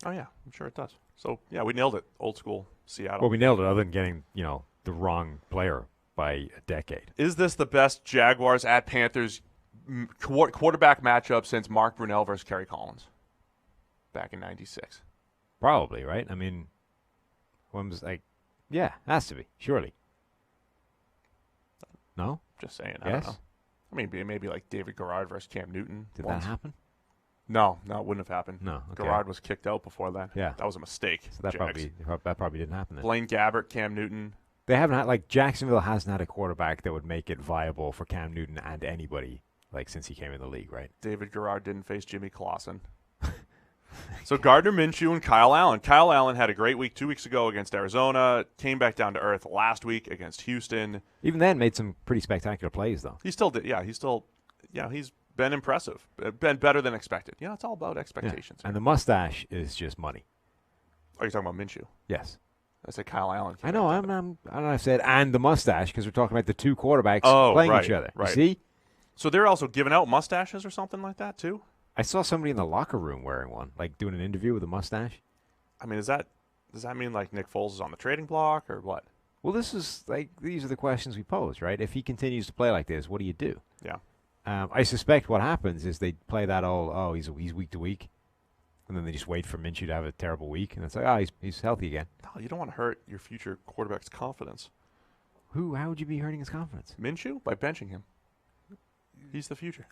Oh, yeah, I'm sure it does. So, yeah, we nailed it. Old school Seattle.
Well, we nailed it other than getting, the wrong player by a decade.
Is this the best Jaguars at Panthers quarterback matchup since Mark Brunell versus Kerry Collins back in 96?
Probably, right? I mean, when was has to be, surely. No?
Just saying. I don't know. I mean, maybe like David Garrard versus Cam Newton.
Did that happen?
No, it wouldn't have happened.
No. Okay.
Garrard was kicked out before that.
Yeah.
That was a mistake.
So that probably didn't happen then.
Blaine Gabbert, Cam Newton.
They haven't had, Jacksonville hasn't had a quarterback that would make it viable for Cam Newton and anybody, since he came in the league, right?
David Garrard didn't face Jimmy Clausen. So Gardner Minshew and Kyle Allen. Kyle Allen had a great week 2 weeks ago against Arizona, came back down to earth last week against Houston.
Even then, made some pretty spectacular plays, though. He
still did. Yeah, he's been impressive. Been better than expected. It's all about expectations.
Yeah. And the mustache is just money.
Are you talking about Minshew?
Yes.
I said Kyle Allen.
I know. I said and the mustache because we're talking about the 2 quarterbacks playing each other.
Right.
You see?
So they're also giving out mustaches or something like that too?
I saw somebody in the locker room wearing one, doing an interview with a mustache.
I mean, does that mean Nick Foles is on the trading block or what?
Well, this is these are the questions we pose, right? If he continues to play like this, what do you do?
Yeah.
I suspect what happens is they play that he's week to week, and then they just wait for Minshew to have a terrible week, and it's he's healthy again.
No, you don't want to hurt your future quarterback's confidence.
How would you be hurting his confidence?
Minshew? By benching him. He's the future.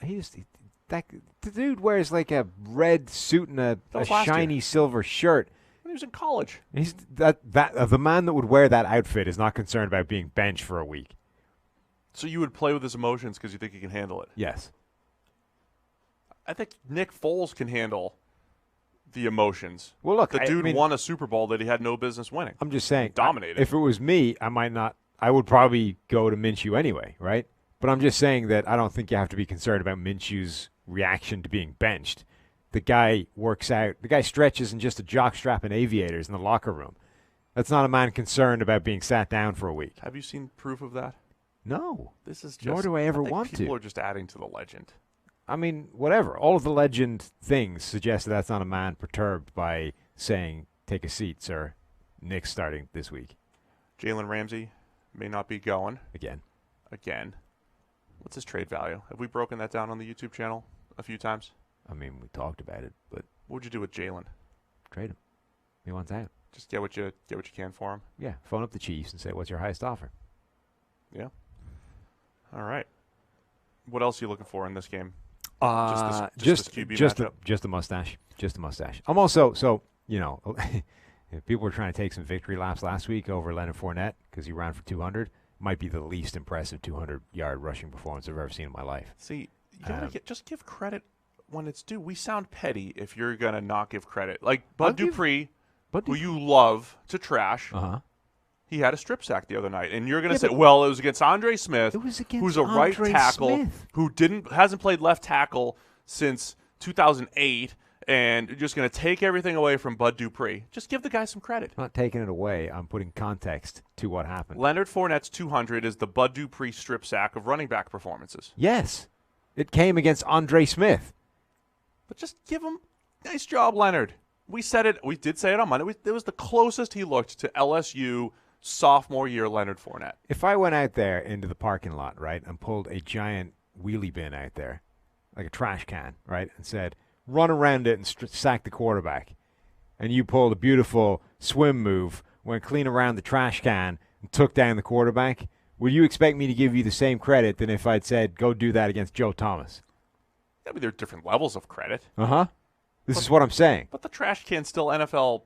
The dude wears a red suit and a shiny silver shirt.
When he was in college.
He's the man that would wear that outfit is not concerned about being benched for a week.
So you would play with his emotions because you think he can handle it?
Yes.
I think Nick Foles can handle the emotions.
Well, look,
the dude won a Super Bowl that he had no business winning.
I'm just saying,
he dominated.
If it was me, I might not. I would probably go to Minshew anyway, right? But I'm just saying that I don't think you have to be concerned about Minshew's reaction to being benched. The guy works out. The guy stretches in just a jockstrap and aviators in the locker room. That's not a man concerned about being sat down for a week.
Have you seen proof of that?
No.
This is just.
Nor do I ever want to.
People are just adding to the legend.
I mean, whatever. All of the legend things suggest that that's not a man perturbed by saying, take a seat, sir. Nick's starting this week.
Jalen Ramsey may not be going.
Again.
What's his trade value? Have we broken that down on the YouTube channel a few times?
I mean, we talked about it, but
What would you do with Jalen?
trade him. He wants out.
Just get what you can for him.
Yeah, phone up the Chiefs and say, what's your highest offer?
Yeah. All right. What else are you looking for in this game?
Just
this QB
just
matchup?
just a mustache. Just a mustache. I'm also, so, people were trying to take some victory laps last week over Leonard Fournette because he ran for 200. Might be the least impressive 200-yard rushing performance I've ever seen in my life.
See, you gotta just give credit when it's due. We sound petty if you're going to not give credit. Like Bud Dupree, who you love to trash, he had a strip sack the other night. And you're going to say, well, it was against Andre Smith, who's a right tackle who hasn't played left tackle since 2008, and you're just going to take everything away from Bud Dupree. Just give the guy some credit.
I'm not taking it away. I'm putting context to what happened.
Leonard Fournette's 200 is the Bud Dupree strip sack of running back performances.
Yes. It came against Andre Smith.
But just give him nice job, Leonard. We said it. We did say it on Monday. It was the closest he looked to LSU sophomore year Leonard Fournette.
If I went out there into the parking lot, right, and pulled a giant wheelie bin out there, like a trash can, right, and said, run around it and sack the quarterback, and you pulled a beautiful swim move, went clean around the trash can, and took down the quarterback, would you expect me to give you the same credit than if I'd said, go do that against Joe Thomas?
I mean, there are different levels of credit.
This is what I'm saying.
But the trash can's still NFL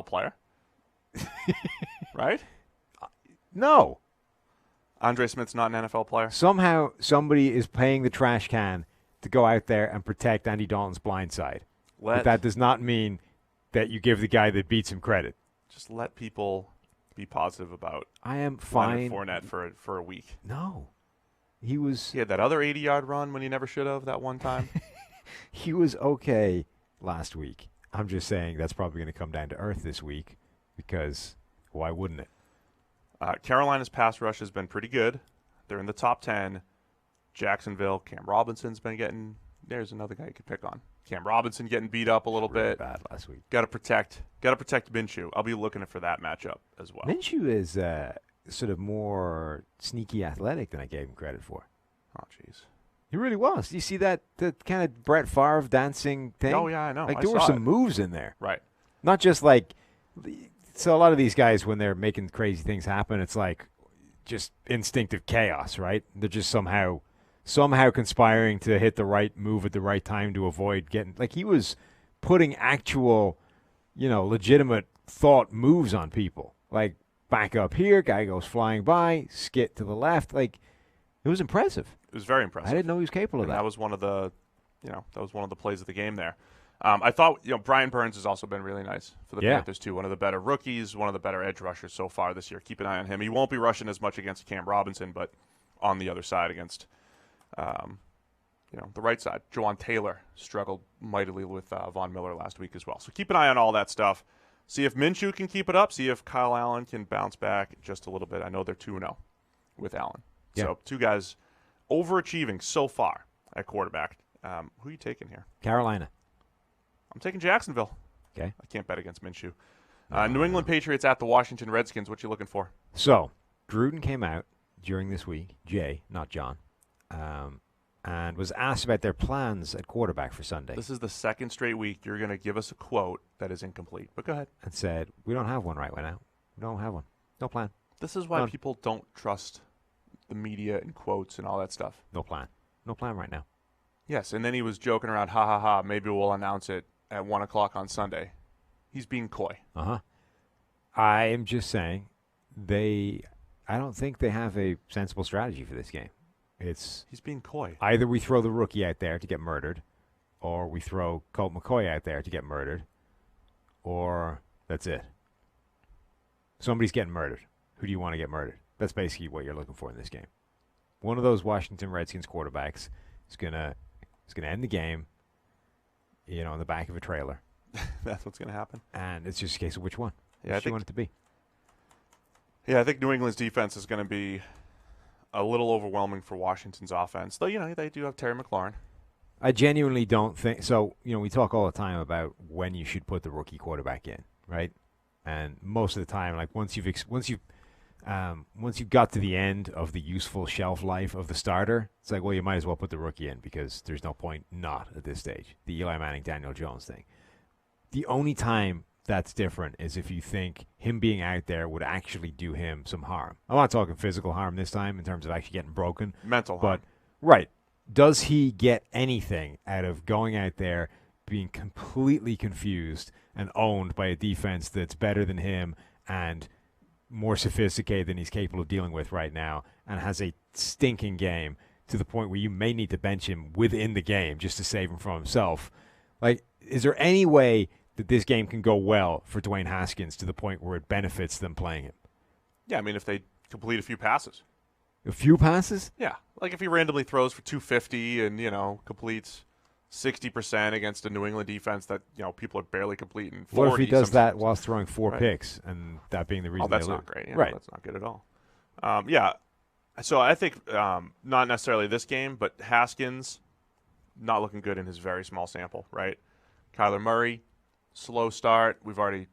player. Right?
No.
Andre Smith's not an NFL player.
Somehow somebody is paying the trash can to go out there and protect Andy Dalton's blind side. But that does not mean that you give the guy that beats him credit.
Just let people be positive about
I am fine.
Leonard Fournette for a week.
No.
He had that other 80-yard run when he never should have that one time.
He was okay last week. I'm just saying that's probably going to come down to earth this week because why wouldn't it?
Carolina's pass rush has been pretty good. They're in the top 10. Jacksonville, Cam Robinson's been getting – there's another guy you could pick on. Cam Robinson getting beat up a little bit.
Bad last week.
Got to protect Minshew. I'll be looking for that matchup as well.
Minshew is sort of more sneaky athletic than I gave him credit for.
Oh, jeez.
He really was. You see that the kind of Brett Favre dancing thing?
Oh, yeah, I know.
Like there were some moves in there.
Right.
Not just like – so a lot of these guys, when they're making crazy things happen, it's like just instinctive chaos, right? They're just somehow conspiring to hit the right move at the right time to avoid getting – like he was putting actual, legitimate thought moves on people. Like back up here, guy goes flying by, skit to the left. Like it was impressive.
It was very impressive.
I didn't know he was capable of that.
That was one of the plays of the game there. I thought, Brian Burns has also been really nice for the Panthers too. One of the better rookies, one of the better edge rushers so far this year. Keep an eye on him. He won't be rushing as much against Cam Robinson, but on the other side against, the right side, Jawan Taylor struggled mightily with Von Miller last week as well. So keep an eye on all that stuff. See if Minshew can keep it up. See if Kyle Allen can bounce back just a little bit. I know they're 2-0 with Allen. Yeah. So two guys overachieving so far at quarterback. Who are you taking here?
Carolina.
I'm taking Jacksonville.
Okay.
I can't bet against Minshew. New England Patriots at the Washington Redskins. What you looking for?
So, Gruden came out during this week, Jay, not John, and was asked about their plans at quarterback for Sunday.
This is the second straight week you're going to give us a quote that is incomplete. But go ahead.
And said, we don't have one right now. We don't have one. No plan.
This is why people don't trust the media and quotes and all that stuff.
No plan. No plan right now.
Yes, and then he was joking around, ha, ha, ha, maybe we'll announce it at 1 o'clock on Sunday. He's being coy.
I am just saying I don't think they have a sensible strategy for this game. He's
being coy.
Either we throw the rookie out there to get murdered, or we throw Colt McCoy out there to get murdered, or that's it. Somebody's getting murdered. Who do you want to get murdered? That's basically what you're looking for in this game. One of those Washington Redskins quarterbacks is gonna end the game, in the back of a trailer.
That's what's going to happen.
And it's just a case of which one.
Yeah,
which you want it to be.
Yeah, I think New England's defense is going to be a little overwhelming for Washington's offense. Though, they do have Terry McLaurin.
I genuinely don't think so. We talk all the time about when you should put the rookie quarterback in, right? And most of the time, like once you've got to the end of the useful shelf life of the starter, it's like, well, you might as well put the rookie in because there's no point not at this stage. The Eli Manning, Daniel Jones thing. The only time that's different is if you think him being out there would actually do him some harm. I'm not talking physical harm this time in terms of actually getting broken.
Mental harm.
But, right. Does he get anything out of going out there, being completely confused and owned by a defense that's better than him and more sophisticated than he's capable of dealing with right now, and has a stinking game to the point where you may need to bench him within the game just to save him from himself? Like, is there any way that this game can go well for Dwayne Haskins to the point where it benefits them playing him?
Yeah, I mean, if they complete a few passes.
A few passes?
Yeah, like if he randomly throws for 250 and, completes 60% against a New England defense that, people are barely completing 40.
What if he does that whilst throwing 4 picks and that being the reason
that's
they
not
lose?
great. Yeah,
right.
That's not good at all. Yeah, so I think not necessarily this game, but Haskins not looking good in his very small sample, right? Kyler Murray, slow start. We've already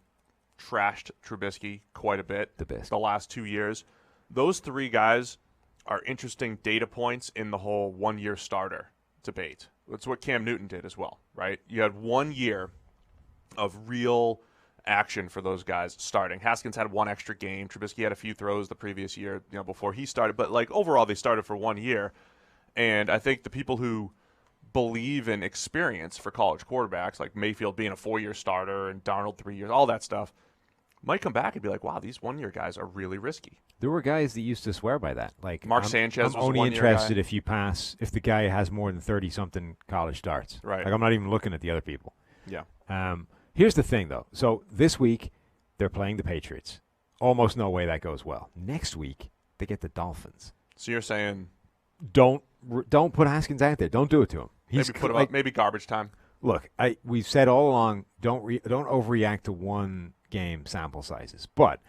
trashed Trubisky quite a bit the last 2 years. Those three guys are interesting data points in the whole one-year starter debate. That's what Cam Newton did as well, right? You had 1 year of real action for those guys starting. Haskins had one extra game. Trubisky had a few throws the previous year, before he started. But, overall, they started for 1 year. And I think the people who believe in experience for college quarterbacks, like Mayfield being a 4-year starter and Darnold 3 years, all that stuff, might come back and be like, wow, these 1 year guys are really risky.
There were guys that used to swear by that. Like
Mark Sanchez
I'm
was
only
a 1 year
interested
guy.
if the guy has more than 30-something college starts.
Right.
Like I'm not even looking at the other people.
Yeah.
Here's the thing, though. So this week, they're playing the Patriots. Almost no way that goes well. Next week, they get the Dolphins.
So you're saying
don't put Haskins out there. Don't do it to him.
Maybe garbage time.
Look, we've said all along, don't overreact to one game sample sizes. But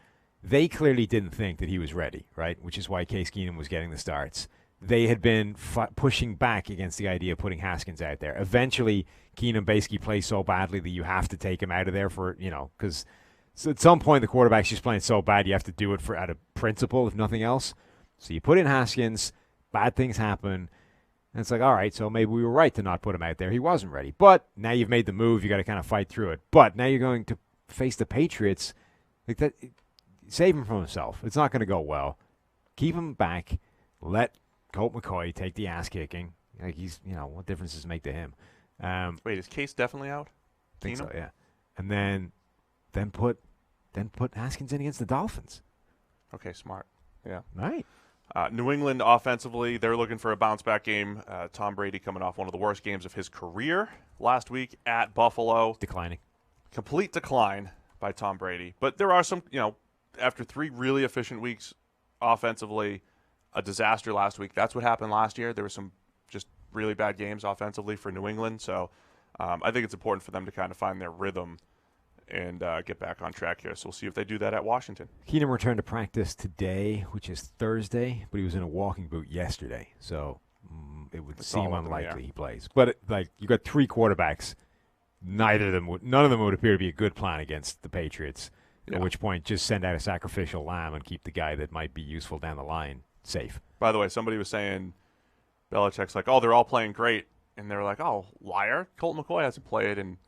they clearly didn't think that he was ready, right? Which is why Case Keenum was getting the starts. They had been pushing back against the idea of putting Haskins out there. Eventually, Keenum basically plays so badly that you have to take him out of there for, because at some point the quarterback's just playing so bad you have to do it out of principle, if nothing else. So you put in Haskins, bad things happen, and it's like, all right, so maybe we were right to not put him out there. He wasn't ready. But now you've made the move. You got to kind of fight through it. But now you're going to face the Patriots. Like that, save him from himself. It's not going to go well. Keep him back. Let Colt McCoy take the ass kicking. Like he's, what difference does it make to him?
Wait, is Case definitely out?
I think so, yeah. And then put Haskins in against the Dolphins.
Okay, smart. Yeah.
Right.
New England offensively, they're looking for a bounce-back game. Tom Brady coming off one of the worst games of his career last week at Buffalo.
Declining.
Complete decline by Tom Brady. But there are some, after 3 really efficient weeks offensively, a disaster last week. That's what happened last year. There were some just really bad games offensively for New England. So I think it's important for them to kind of find their rhythm and get back on track here. So we'll see if they do that at Washington.
Keenum returned to practice today, which is Thursday, but he was in a walking boot yesterday. So it would seem unlikely he plays. But you got 3 quarterbacks. None of them would appear to be a good plan against the Patriots. Yeah. At which point, just send out a sacrificial lamb and keep the guy that might be useful down the line safe.
By the way, somebody was saying Belichick's like, oh, they're all playing great. And they're like, oh, liar. Colt McCoy hasn't played. And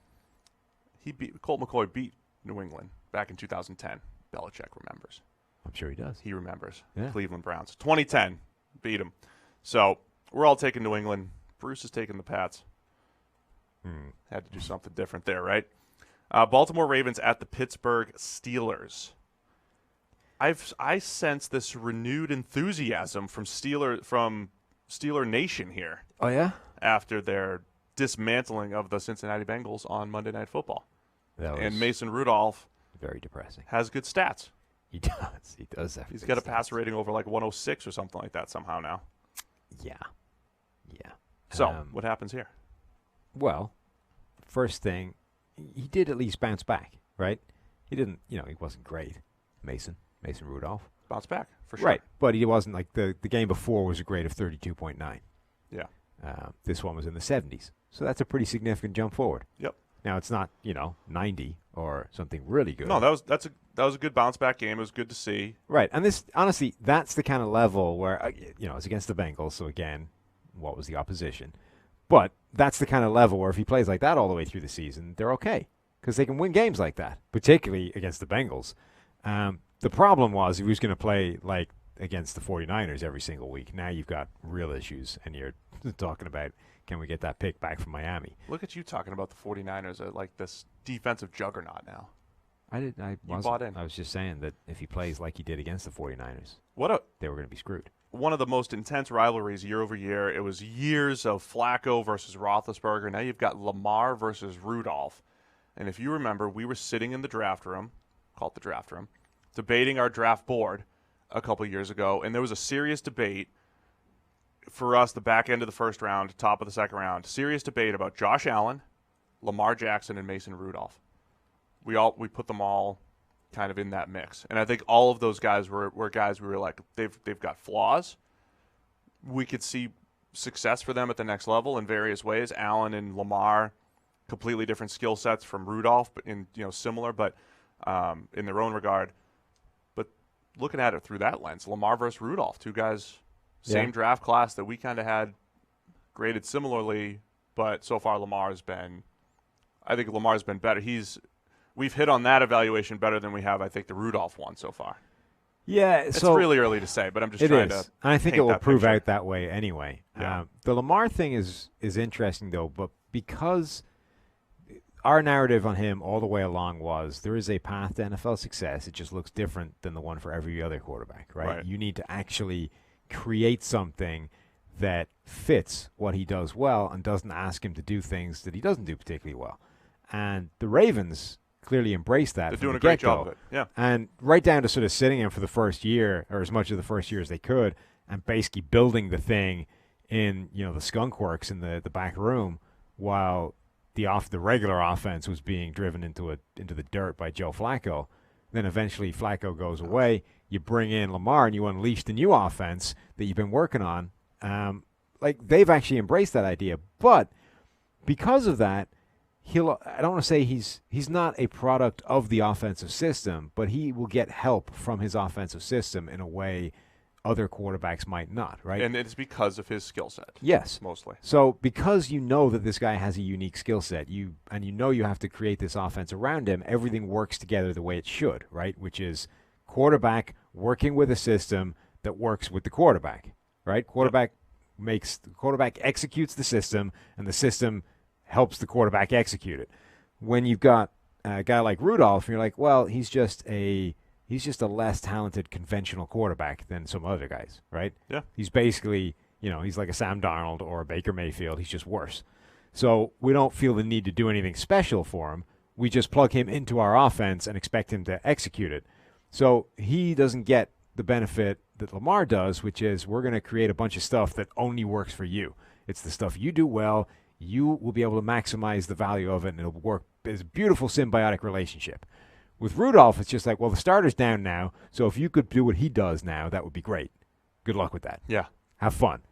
Colt McCoy beat New England back in 2010. Belichick remembers.
I'm sure he does.
He remembers.
Yeah.
Cleveland Browns. 2010. Beat him. So we're all taking New England. Bruce is taking the Pats. Had to do something different there, right? Baltimore Ravens at the Pittsburgh Steelers. I sense this renewed enthusiasm from Steeler Nation here.
Oh, yeah?
After their dismantling of the Cincinnati Bengals on Monday Night Football. And Mason Rudolph
very depressing.
Has good stats.
He does. He does have
He's got a passer rating over 106 or something like that somehow now.
Yeah.
So, what happens here?
Well, first thing, he did at least bounce back, right? He didn't, he wasn't great, Mason Rudolph.
Bounce back, for sure.
Right, but he wasn't the game before was a grade of 32.9.
Yeah.
This one was in the 70s. So that's a pretty significant jump forward.
Yep.
Now, it's not, 90 or something really good.
No, that was a good bounce back game. It was good to see.
Right. And this, honestly, that's the kind of level where, it's against the Bengals. So, again, what was the opposition? But that's the kind of level where if he plays like that all the way through the season, they're okay. Because they can win games like that, particularly against the Bengals. The problem was he was going to play like against the 49ers every single week. Now you've got real issues, and you're talking about, can we get that pick back from Miami?
Look at you talking about the 49ers like this defensive juggernaut now.
I wasn't.
Bought in.
I was just saying that if he plays like he did against the 49ers, they were going to be screwed.
One of the most intense rivalries year over year. It was years of Flacco versus Roethlisberger. Now you've got Lamar versus Rudolph. And if you remember, we were sitting in the draft room, called the draft room, debating our draft board a couple years ago, and there was a serious debate for us, the back end of the first round, top of the second round, serious debate about Josh Allen, Lamar Jackson, and Mason Rudolph. We put them all kind of in that mix. And I think all of those guys were guys we were like, they've got flaws. We could see success for them at the next level in various ways. Allen and Lamar, completely different skill sets from Rudolph, but similar, but in their own regard. But looking at it through that lens, Lamar versus Rudolph, two guys, same draft class that we kind of had graded similarly, but so far I think Lamar's been better. We've hit on that evaluation better than we have, I think, the Rudolph one so far.
Yeah,
it's really early to say, but I'm just trying to.
And I think it will prove out that way anyway.
Yeah.
The Lamar thing is interesting though, but because our narrative on him all the way along was there is a path to NFL success. It just looks different than the one for every other quarterback, right? You need to actually create something that fits what he does well and doesn't ask him to do things that he doesn't do particularly well. And the Ravens clearly embraced that.
They're doing a great job of it, yeah.
And right down to sort of sitting him for the first year, or as much of the first year as they could, and basically building the thing in, the skunk works in the back room while the regular offense was being driven into the dirt by Joe Flacco. Then eventually Flacco goes away. You bring in Lamar and you unleash the new offense that you've been working on. They've actually embraced that idea, but because of that, I don't want to say he's not a product of the offensive system, but he will get help from his offensive system in a way other quarterbacks might not, right?
And it's because of his skill set.
Yes.
Mostly.
So because you know that this guy has a unique skill set, you have to create this offense around him, everything works together the way it should, right? Which is quarterback working with a system that works with the quarterback, right? Quarterback executes the system, and the system helps the quarterback execute it. When you've got a guy like Rudolph, you're like, well, he's just a less talented conventional quarterback than some other guys, right?
Yeah.
He's basically, he's like a Sam Darnold or a Baker Mayfield. He's just worse. So we don't feel the need to do anything special for him. We just plug him into our offense and expect him to execute it. So he doesn't get the benefit that Lamar does, which is we're going to create a bunch of stuff that only works for you. It's the stuff you do well. You will be able to maximize the value of it, and it'll work. It's a beautiful symbiotic relationship. With Rudolph, it's just like, well, the starter's down now, so if you could do what he does now, that would be great. Good luck with that.
Yeah.
Have fun.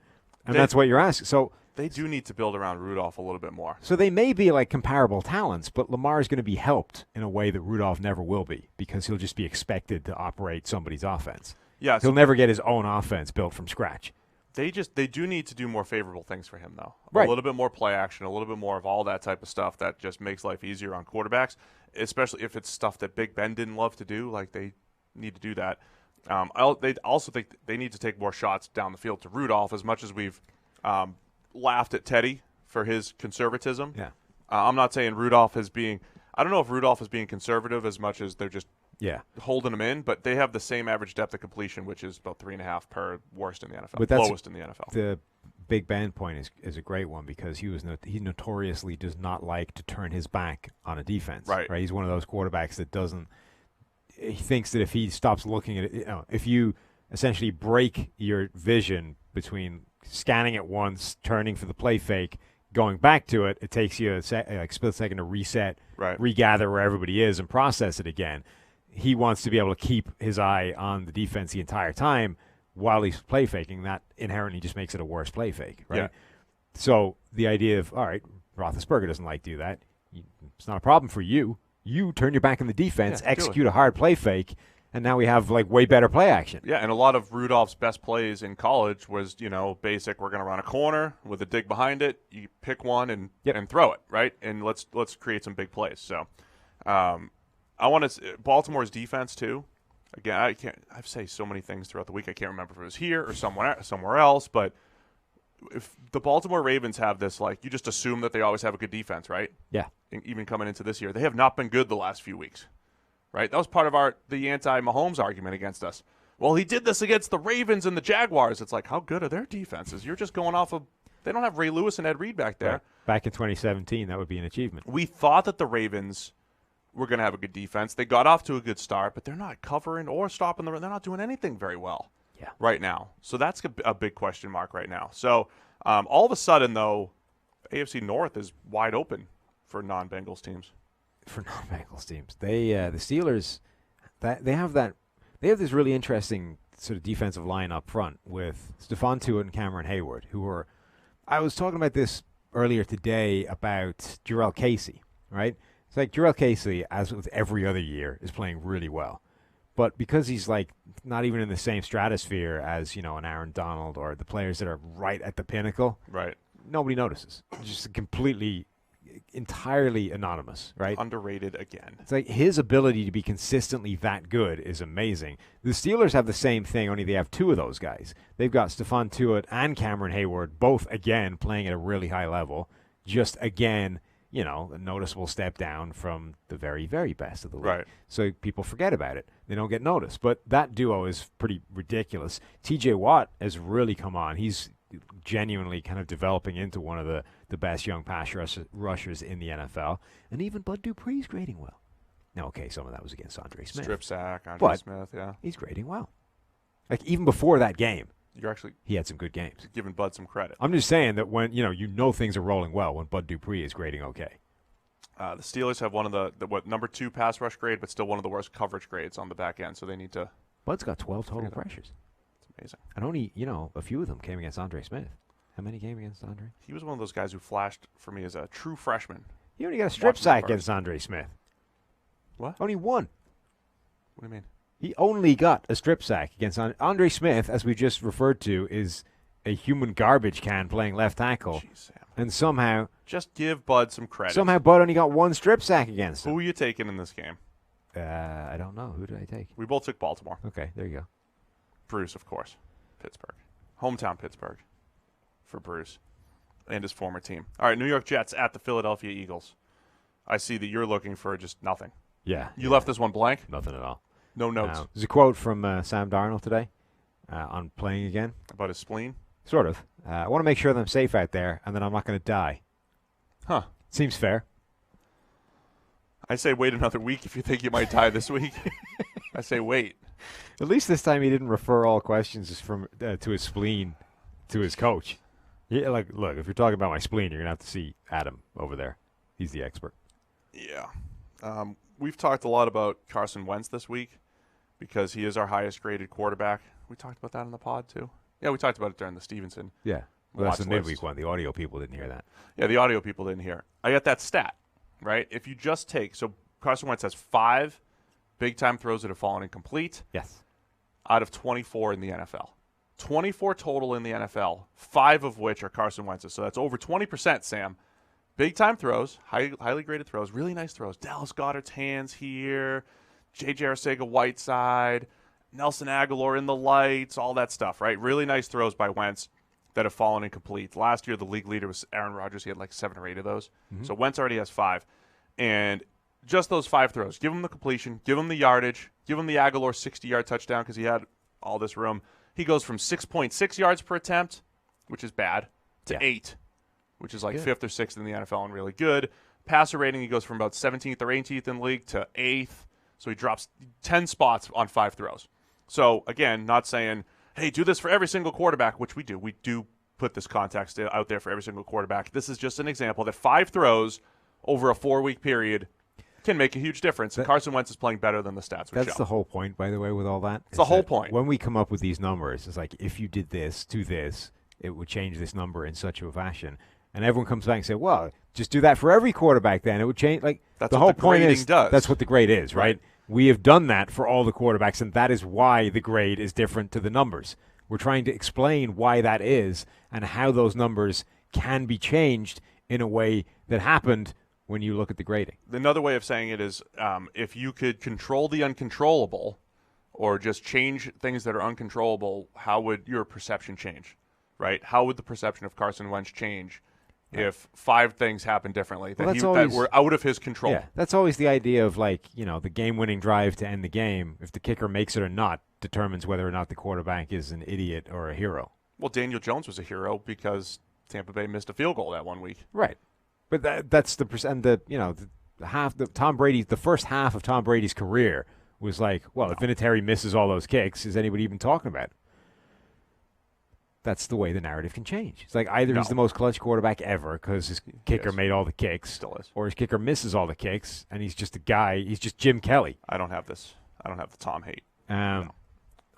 And that's what you're asking. So
they do need to build around Rudolph a little bit more.
So they may be like comparable talents, but Lamar is going to be helped in a way that Rudolph never will be because he'll just be expected to operate somebody's offense.
Yeah,
he'll never get his own offense built from scratch.
They do need to do more favorable things for him, though.
Right.
A little bit more play action, a little bit more of all that type of stuff that just makes life easier on quarterbacks, especially if it's stuff that Big Ben didn't love to do. Like, they need to do that. They also think they need to take more shots down the field to Rudolph, as much as we've laughed at Teddy for his conservatism.
Yeah.
I'm not saying Rudolph is being – I don't know if Rudolph is being conservative as much as they're just holding him in, but they have the same average depth of completion, which is about 3.5 per worst in the NFL,
but that's
lowest in the NFL.
The Big Ben point is a great one because he notoriously does not like to turn his back on a defense.
Right.
He's one of those quarterbacks that doesn't – he thinks that if he stops looking at it, if you essentially break your vision between scanning it once, turning for the play fake, going back to it, it takes you a split second to reset, regather where everybody is, and process it again. He wants to be able to keep his eye on the defense the entire time while he's play faking. That inherently just makes it a worse play fake, right?
Yeah.
So the idea of, all right, Roethlisberger doesn't like to do that. It's not a problem for you. You turn your back on the defense, execute a hard play fake, and now we have like way better play action.
Yeah, and a lot of Rudolph's best plays in college was, basic. We're going to run a corner with a dig behind it. You pick one and throw it, right? And let's create some big plays. So, I want to Baltimore's defense too. Again, I've said so many things throughout the week. I can't remember if it was here or somewhere else. But if the Baltimore Ravens have this, like, you just assume that they always have a good defense, right?
Yeah.
Even coming into this year, they have not been good the last few weeks. Right? That was part of the anti-Mahomes argument against us. Well, he did this against the Ravens and the Jaguars. It's like, how good are their defenses? You're just going off of – they don't have Ray Lewis and Ed Reed back there.
Right. Back in 2017, that would be an achievement.
We thought that the Ravens were going to have a good defense. They got off to a good start, but they're not covering or stopping the – they're not doing anything very well right now. So that's a big question mark right now. So all of a sudden, though, AFC North is wide open for non-Bengals teams.
For non-Bengals teams, the Steelers, they have this really interesting sort of defensive line up front with Stephon Tuitt and Cameron Hayward, who are. I was talking about this earlier today about Jurrell Casey, right? It's like Jurrell Casey, as with every other year, is playing really well, but because he's like not even in the same stratosphere as an Aaron Donald or the players that are right at the pinnacle,
right?
Nobody notices. Just completely. Entirely anonymous, right?
Underrated again.
It's like his ability to be consistently that good is amazing. The Steelers have the same thing, only they have two of those guys. They've got Stephon Tuitt and Cameron Hayward, both again playing at a really high level. Just again, a noticeable step down from the very, very best of the league.
Right.
So people forget about it. They don't get noticed. But that duo is pretty ridiculous. TJ Watt has really come on. He's genuinely kind of developing into one of the best young pass rushers in the NFL. And even Bud Dupree's grading well. Now, okay, some of that was against Andre Smith.
Strip sack, Andre Smith, yeah.
He's grading well. Like, even before that game,
he
had some good games.
Giving Bud some credit.
I'm just saying that when, things are rolling well when Bud Dupree is grading okay.
The Steelers have one of the number 2 pass rush grade, but still one of the worst coverage grades on the back end, so they need to...
Bud's got 12 total pressures.
It's amazing.
And only, a few of them came against Andre Smith. How many came against Andre?
He was one of those guys who flashed for me as a true freshman.
He only got a strip sack against Andre Smith.
What?
Only one.
What do you mean?
He only got a strip sack against Andre Smith, as we just referred to, is a human garbage can playing left tackle.
Jeez, Sam.
And somehow...
Just give Bud some credit.
Somehow Bud only got one strip sack against him.
Who are you taking in this game?
I don't know. Who did I take?
We both took Baltimore.
Okay, there you go.
Bruce, of course. Pittsburgh. Hometown Pittsburgh for Bruce and his former team. All right, New York Jets at the Philadelphia Eagles. I see that you're looking for just nothing.
Yeah.
You left this one blank?
Nothing at all.
No notes.
There's a quote from Sam Darnold today on playing again.
About his spleen?
Sort of. I want to make sure that I'm safe out there and that I'm not going to die.
Huh.
Seems fair.
I say wait another week if you think you might die this week. I say wait.
At least this time he didn't refer all questions from to his spleen to his coach. Yeah, look, if you're talking about my spleen, you're going to have to see Adam over there. He's the expert.
Yeah. We've talked a lot about Carson Wentz this week because he is our highest graded quarterback. We talked about that in the pod too. Yeah, we talked about it during the Stevenson.
Yeah. Well, that's the midweek one. The audio people didn't hear that.
Yeah, the audio people didn't hear. I got that stat, right? If you just take, so Carson Wentz has 5 big-time throws that have fallen incomplete.
Yes.
Out of 24 in the NFL. 24 total in the NFL, 5 of which are Carson Wentz's. So that's over 20%, Sam. Big-time throws, highly graded throws, really nice throws. Dallas Goedert's hands here, J.J. Arcega-Whiteside, Nelson Aguilar in the lights, all that stuff, right? Really nice throws by Wentz that have fallen incomplete. Last year, the league leader was Aaron Rodgers. He had like 7 or 8 of those. Mm-hmm. So Wentz already has 5. And just those 5 throws, give him the completion, give him the yardage, give him the Aguilar 60-yard touchdown because he had all this room. He goes from 6.6 yards per attempt, which is bad, to 8, which is like good. 5th or 6th in the NFL and really good. Passer rating, he goes from about 17th or 18th in the league to 8th. So he drops 10 spots on 5 throws. So, again, not saying, hey, do this for every single quarterback, which we do. We do put this context out there for every single quarterback. This is just an example that 5 throws over a 4-week period can make a huge difference. Carson Wentz is playing better than the stats would show.
That's the whole point, by the way, with all that.
It's the whole point.
When we come up with these numbers, it's like if you did this to this, it would change this number in such a fashion. And everyone comes back and say, well, just do that for every quarterback then. It would change. Like,
that's
the
what
whole
the
point
grading
is
does.
That's what the grade is, right? We have done that for all the quarterbacks, and that is why the grade is different to the numbers. We're trying to explain why that is and how those numbers can be changed in a way that happened when you look at the grading.
Another way of saying it is if you could control the uncontrollable or just change things that are uncontrollable, how would your perception change, right? How would the perception of Carson Wentz change if 5 things happened differently that were out of his control?
Yeah, that's always the idea of, like, the game-winning drive to end the game. If the kicker makes it or not determines whether or not the quarterback is an idiot or a hero.
Well, Daniel Jones was a hero because Tampa Bay missed a field goal that 1 week.
Right. But that's the percent. The Tom Brady, the first half of Tom Brady's career was like, well, if Vinatieri misses all those kicks, is anybody even talking about it? That's the way the narrative can change. It's like either he's the most clutch quarterback ever because his kicker made all the kicks,
Still is,
or his kicker misses all the kicks and he's just a guy. He's just Jim Kelly.
I don't have this. I don't have the Tom hate.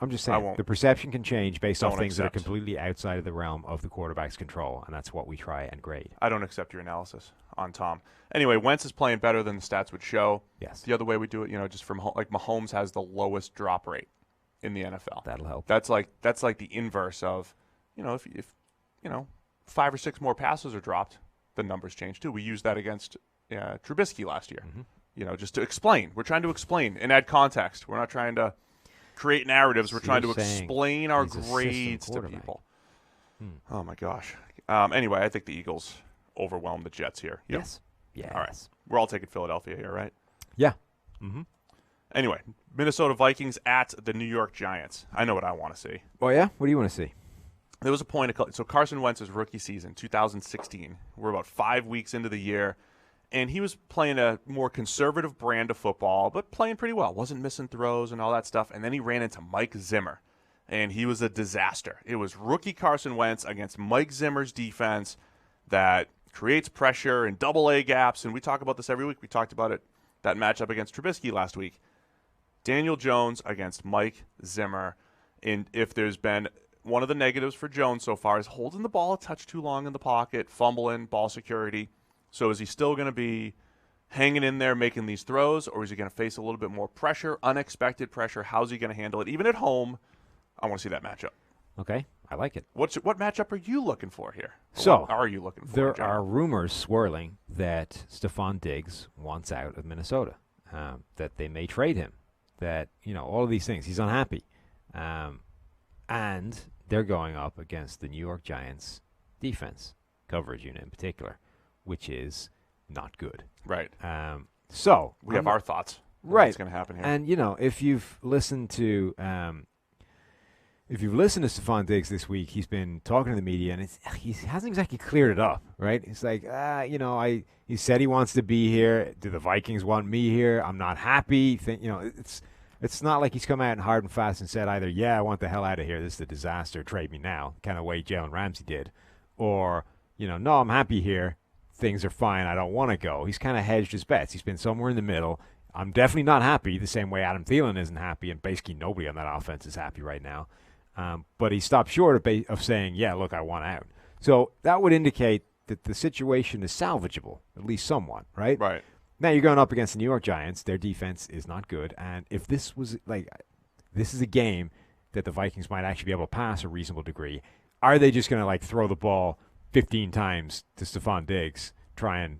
I'm just saying the perception can change based off things that are completely outside of the realm of the quarterback's control, and that's what we try and grade.
I don't accept your analysis on Tom. Anyway, Wentz is playing better than the stats would show.
Yes.
The other way we do it, just from like Mahomes has the lowest drop rate in the NFL.
That'll help.
That's like the inverse of, if 5 or 6 more passes are dropped, the numbers change too. We used that against Trubisky last year. Mm-hmm. Just to explain. We're trying to explain and add context. We're not trying to create narratives. We're trying to explain our grades to people. Oh, my gosh. Anyway, I think the Eagles overwhelm the Jets here. Yep.
Yes. Yes.
All right. We're all taking Philadelphia here, right?
Yeah. Mm-hmm.
Anyway, Minnesota Vikings at the New York Giants. I know what I want to see.
Oh, yeah? What do you want to see?
There was a point. So Carson Wentz's rookie season, 2016. We're about 5 weeks into the year. And he was playing a more conservative brand of football, but playing pretty well. Wasn't missing throws and all that stuff. And then he ran into Mike Zimmer, and he was a disaster. It was rookie Carson Wentz against Mike Zimmer's defense that creates pressure and double-A gaps. And we talk about this every week. We talked about it, that matchup against Trubisky last week. Daniel Jones against Mike Zimmer. And if there's been one of the negatives for Jones so far is holding the ball a touch too long in the pocket, fumbling, ball security. So is he still going to be hanging in there making these throws, or is he going to face a little bit more pressure, unexpected pressure? How's he going to handle it? Even at home, I want to see that matchup.
Okay, I like it.
What matchup are you looking for here?
So,
what are you looking for?
There are rumors swirling that Stephon Diggs wants out of Minnesota, that they may trade him, that, all of these things. He's unhappy. And they're going up against the New York Giants defense, coverage unit in particular, which is not good.
Right.
So
we have our thoughts.
Right.
What's going to happen here?
And if you've listened to Stephon Diggs this week, he's been talking to the media, and he hasn't exactly cleared it up. Right. It's like he said he wants to be here. Do the Vikings want me here? I'm not happy. It's not like he's come out and hard and fast and said either, yeah, I want the hell out of here, this is a disaster, trade me now, kind of way Jalen Ramsey did, or no, I'm happy here. Things are fine. I don't want to go. He's kind of hedged his bets. He's been somewhere in the middle. I'm definitely not happy, the same way Adam Thielen isn't happy, and basically nobody on that offense is happy right now. But he stopped short of saying, yeah, look, I want out. So that would indicate that the situation is salvageable, at least somewhat, right?
Right.
Now you're going up against the New York Giants. Their defense is not good. And if this was this is a game that the Vikings might actually be able to pass a reasonable degree, are they just going to throw the ball 15 times to Stephon Diggs, try and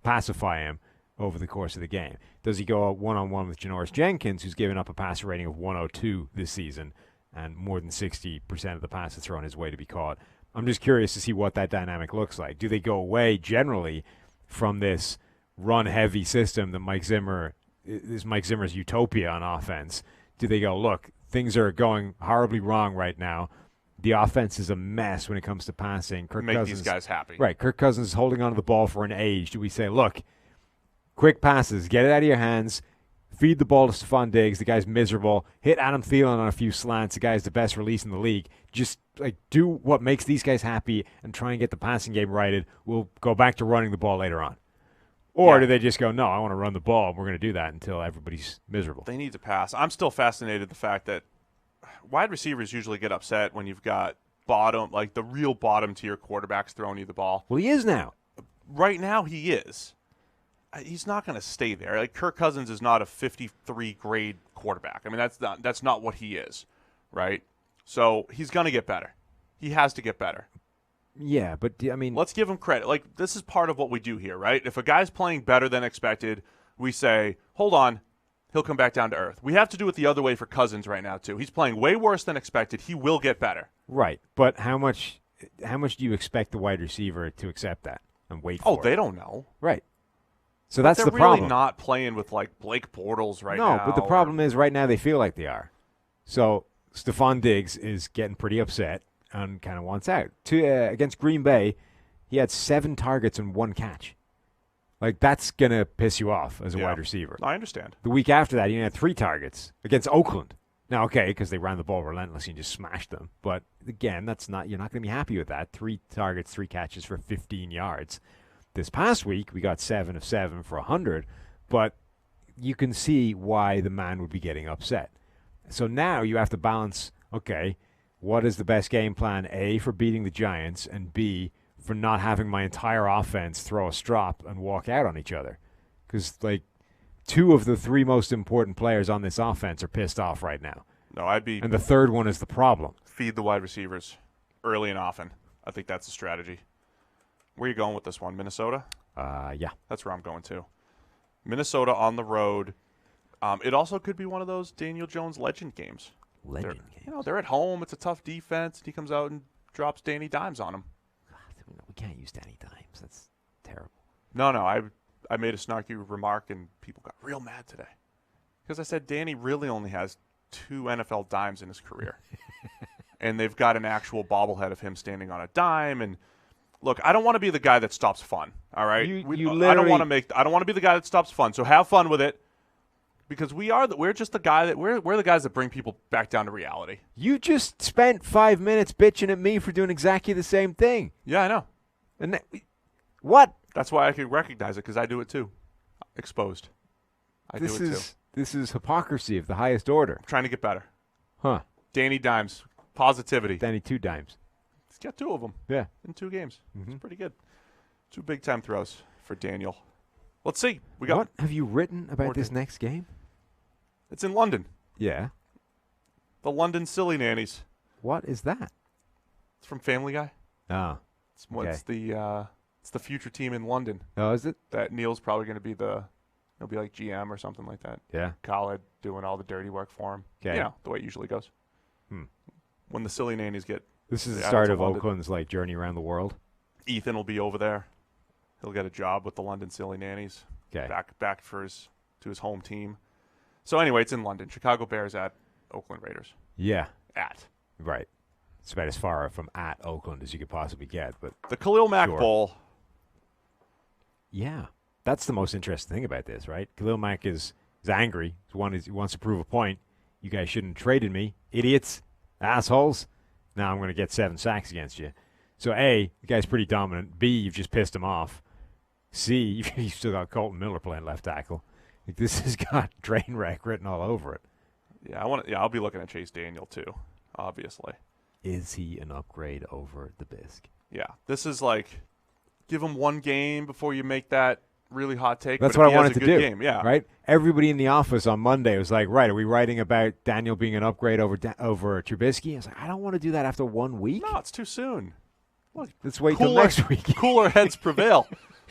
pacify him over the course of the game? Does he go one-on-one with Janoris Jenkins, who's given up a passer rating of 102 this season, and more than 60% of the passes thrown his way to be caught? I'm just curious to see what that dynamic looks like. Do they go away generally from this run-heavy system that Mike Zimmer's utopia on offense? Do they go, look, things are going horribly wrong right now. The offense is a mess when it comes to passing.
These guys happy.
Right. Kirk Cousins is holding onto the ball for an age. Do we say, look, quick passes, get it out of your hands, feed the ball to Stephon Diggs, the guy's miserable, hit Adam Thielen on a few slants, the guy's the best release in the league. Just do what makes these guys happy and try and get the passing game righted. We'll go back to running the ball later on. Or do they just go, no, I want to run the ball, and we're going to do that until everybody's miserable?
They need to pass. I'm still fascinated the fact that wide receivers usually get upset when you've got bottom, like the real bottom tier quarterbacks throwing you the ball.
Well, he is now.
Right now, he is. He's not going to stay there. Like Kirk Cousins is not a 53 grade quarterback. I mean, that's not what he is, right? So he's going to get better. He has to get better.
Yeah, but I mean,
let's give him credit. Like this is part of what we do here, right? If a guy's playing better than expected, we say, "Hold on, he'll come back down to earth." We have to do it the other way for Cousins right now too. He's playing way worse than expected. He will get better.
Right, but how much do you expect the wide receiver to accept that and wait for?
Oh, they don't know.
Right. So that's the problem.
They're really not playing with like Blake Bortles right now.
No, but the problem is right now they feel like they are. So Stephon Diggs is getting pretty upset and kind of wants out. Against Green Bay, he had 7 targets and 1 catch. Like, that's going to piss you off as a wide receiver.
I understand.
The week after that, he had 3 targets against Oakland. Now, okay, because they ran the ball relentlessly and just smashed them. But, again, you're not going to be happy with that. 3 targets, 3 catches for 15 yards. This past week, we got 7 of 7 for 100, but you can see why the man would be getting upset. So now you have to balance, okay, what is the best game plan, A, for beating the Giants, and B, for not having my entire offense throw a strop and walk out on each other? Because, like, 2 of the 3 most important players on this offense are pissed off right now.
No, I'd be...
And the third one is the problem.
Feed the wide receivers early and often. I think that's the strategy. Where are you going with this one? Minnesota?
Yeah.
That's where I'm going to. Minnesota on the road. It also could be one of those Daniel Jones legend games.
Games.
They're at home. It's a tough defense. And he comes out and drops Danny Dimes on him.
God, we can't use Danny Dimes. That's terrible.
No. I made a snarky remark, and people got real mad today. Because I said Danny really only has 2 NFL dimes in his career. And they've got an actual bobblehead of him standing on a dime. And look, I don't want to be the guy that stops fun. All right, I don't want to be the guy that stops fun. So have fun with it, because we're the guys that bring people back down to reality.
You just spent 5 minutes bitching at me for doing exactly the same thing.
Yeah, I know.
And what?
That's why I can recognize it, because I do it too. Exposed. I do it too.
This is hypocrisy of the highest order.
I'm trying to get better.
Huh?
Danny Dimes, positivity.
Danny 2 dimes.
He's got 2 of them.
Yeah.
In 2 games.
Mm-hmm.
It's pretty good. 2 big time throws for Daniel. Let's see.
What have you written about this next game?
It's in London.
Yeah.
The London Silly Nannies.
What is that?
It's from Family Guy.
Oh.
It's the future team in London.
Oh, is it?
That Neil's probably going to be he'll be like GM or something like that.
Yeah.
Khaled doing all the dirty work for him.
Okay.
Yeah, the way it usually goes. When the Silly Nannies get...
This is the start of Oakland's journey around the world.
Ethan will be over there. He'll get a job with the London Silly Nannies.
Okay.
Back to his home team. So anyway, it's in London. Chicago Bears at Oakland Raiders.
Yeah.
At.
Right. It's about as far from at Oakland as you could possibly get. But
the Khalil Mack Bowl.
Yeah. That's the most interesting thing about this, right? Khalil Mack is angry. He wants to prove a point. You guys shouldn't have traded me. Idiots. Assholes. Now I'm going to get 7 sacks against you. So, A, the guy's pretty dominant. B, you've just pissed him off. C, you've still got Colton Miller playing left tackle. This has got train wreck written all over it.
Yeah, I'll be looking at Chase Daniel too, obviously.
Is he an upgrade over the Bisc?
Yeah, this is give him 1 game before you make that really hot take.
That's what I wanted to do.
Game, yeah,
right. Everybody in the office on Monday was like, "Right, are we writing about Daniel being an upgrade over Trubisky?" I was like, "I don't want to do that after 1 week.
No, it's too soon. Look,
let's wait till next week.
Cooler heads prevail.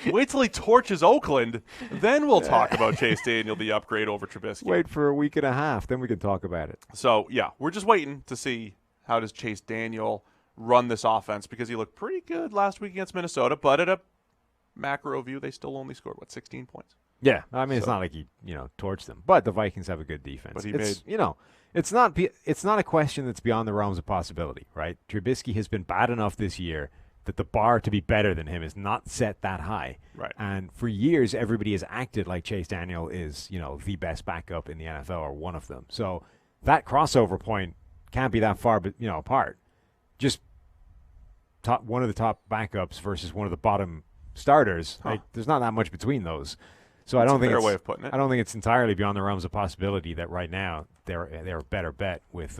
Wait till he torches Oakland, then we'll talk about Chase Daniel, the upgrade over Trubisky.
Wait for a week and a half, then we can talk about it.
So yeah, we're just waiting to see how does Chase Daniel run this offense, because he looked pretty good last week against Minnesota, but at a macro view, they still only scored 16 points.
Yeah, I mean, it's not like he torched them, but the Vikings have a good defense.
But
it's not a question that's beyond the realms of possibility, right? Trubisky has been bad enough this year that the bar to be better than him is not set that high.
Right.
And for years, everybody has acted like Chase Daniel is the best backup in the NFL or one of them. So that crossover point can't be that far, apart. Just one of the top backups versus one of the bottom starters. There's not that much between those. So I don't think
it's a fair way of putting it.
I don't think it's entirely beyond the realms of possibility that right now they're a better bet with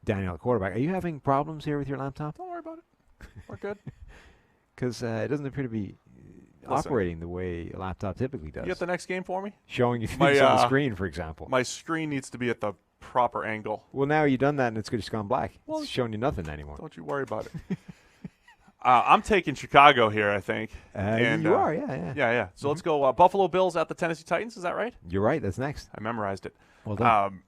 Daniel at quarterback. Are you having problems here with your laptop?
Don't worry about it. We're good.
Because it doesn't appear to be operating the way a laptop typically does.
You get the next game for me?
Showing you things on the screen, for example.
My screen needs to be at the proper angle.
Well, now you've done that and it's just gone black.
Well,
it's showing you nothing anymore.
Don't you worry about it. I'm taking Chicago here, I think.
And you are, yeah.
Yeah. So let's go Buffalo Bills at the Tennessee Titans. Is that right?
You're right. That's next.
I memorized it.
Well done.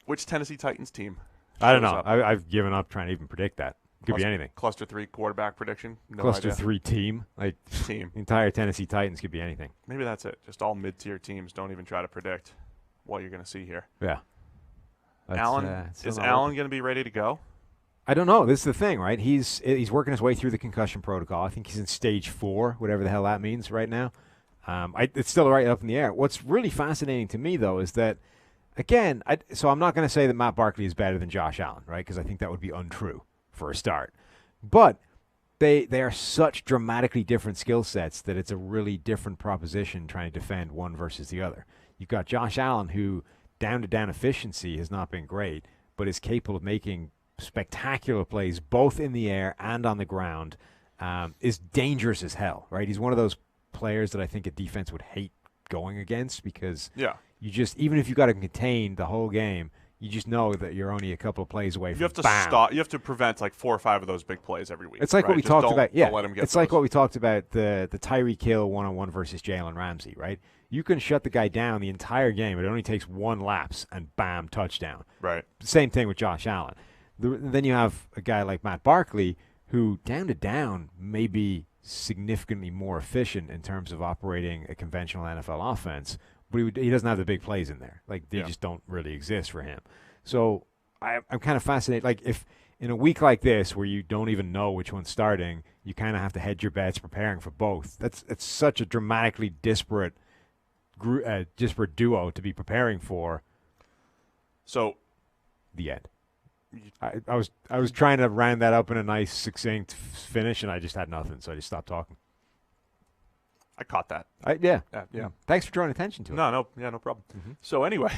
Which Tennessee Titans team?
I don't know. I've given up trying to even predict that. Could be anything.
Cluster 3 quarterback prediction? No
Cluster
idea.
3 team? Like
team.
The entire Tennessee Titans could be anything.
Maybe that's it. Just all mid-tier teams. Don't even try to predict what you're going to see here.
Yeah.
Is Allen going to be ready to go?
I don't know. This is the thing, right? He's working his way through the concussion protocol. I think he's in stage 4, whatever the hell that means right now. It's still right up in the air. What's really fascinating to me, though, is that, again, so I'm not going to say that Matt Barkley is better than Josh Allen, right? Because I think that would be untrue for a start. But they are such dramatically different skill sets that it's a really different proposition trying to defend one versus the other. You've got Josh Allen, who down-to-down efficiency has not been great, but is capable of making spectacular plays both in the air and on the ground, is dangerous as hell, right? He's one of those players that I think a defense would hate going against because you just, even if you got to contain the whole game, you just know that you're only a couple of plays away from
stop. You have to prevent like 4 or 5 of those big plays every week.
It's like what we
just
talked about. Yeah,
don't let him get
it's
those.
like what we talked about the Tyreek Hill one-on-one versus Jalen Ramsey, right? You can shut the guy down the entire game. It only takes 1 lapse and bam, touchdown.
Right.
Same thing with Josh Allen. Then you have a guy like Matt Barkley who down to down may be significantly more efficient in terms of operating a conventional NFL offense, but he doesn't have the big plays in there. Like they just don't really exist for him. So I'm kind of fascinated. Like if in a week like this where you don't even know which one's starting, you kind of have to hedge your bets preparing for both. It's such a dramatically disparate duo to be preparing for.
So
the end. I was trying to round that up in a nice succinct finish, and I just had nothing, so I just stopped talking.
I caught that.
Yeah.
Thanks
for drawing attention to it.
No problem. Mm-hmm. So anyway,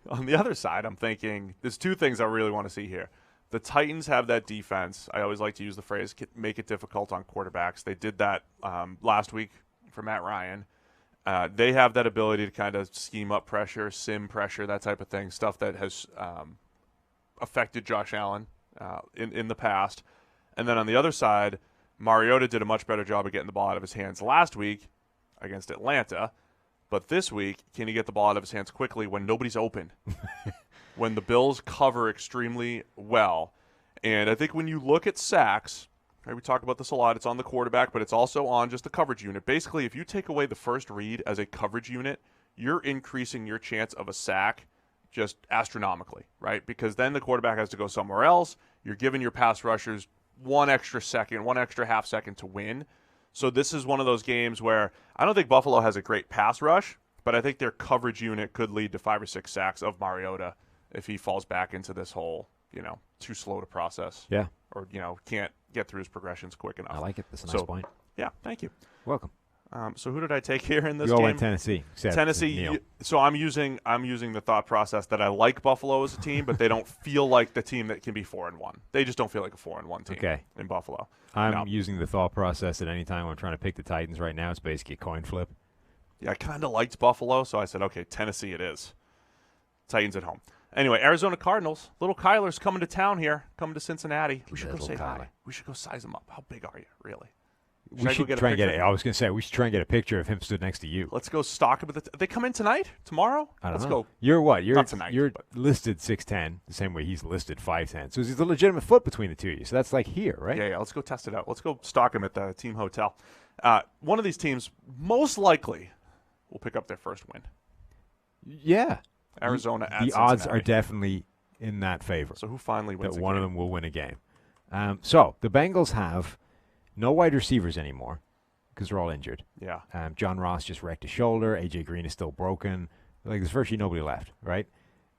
on the other side, I'm thinking there's 2 things I really want to see here. The Titans have that defense. I always like to use the phrase "make it difficult on quarterbacks." They did that last week for Matt Ryan. They have that ability to kind of scheme up pressure, sim pressure, that type of thing, stuff that has affected Josh Allen in the past. And then on the other side, Mariota did a much better job of getting the ball out of his hands last week against Atlanta. But this week, can he get the ball out of his hands quickly when nobody's open? When the Bills cover extremely well. And I think when you look at sacks, right, we talk about this a lot, it's on the quarterback, but it's also on just the coverage unit. Basically, if you take away the first read as a coverage unit, you're increasing your chance of a sack just astronomically, right? Because then the quarterback has to go somewhere else. You're giving your pass rushers 1 extra second, 1 extra half second to win. So this is one of those games where I don't think Buffalo has a great pass rush, but I think their coverage unit could lead to 5 or 6 sacks of Mariota if he falls back into this whole, too slow to process.
Yeah.
Or, can't get through his progressions quick enough.
I like it. That's a nice point.
Yeah, thank you.
Welcome.
So who did I take here in this
game? You all went
Tennessee.
Neil.
So I'm using the thought process that I like Buffalo as a team, but they don't feel like the team that can be 4-1. They just don't feel like a 4-1 team in Buffalo.
I'm using the thought process that anytime I'm trying to pick the Titans right now, it's basically a coin flip.
Yeah, I kind of liked Buffalo, so I said, okay, Tennessee it is. Titans at home. Anyway, Arizona Cardinals. Little Kyler's coming to town here, coming to Cincinnati. We should go say hi. We should go size him up. How big are you, really?
We should try and get it. I was going to say, we should try and get a picture of him stood next to you.
Let's go stalk him. They come in tonight? Tomorrow?
Let's
go.
You're what?
Not tonight.
You're listed 6'10", the same way he's listed 5'10". So he's a legitimate foot between the two of you. So that's like here, right?
Yeah. Let's go test it out. Let's go stalk him at the team hotel. One of these teams most likely will pick up their first win.
Yeah.
Arizona at Cincinnati.
The odds are definitely in that favor.
So who finally wins
that one of them will win a game. So the Bengals have no wide receivers anymore because they're all injured.
Yeah.
John Ross just wrecked his shoulder. A.J. Green is still broken. Like, there's virtually nobody left, right?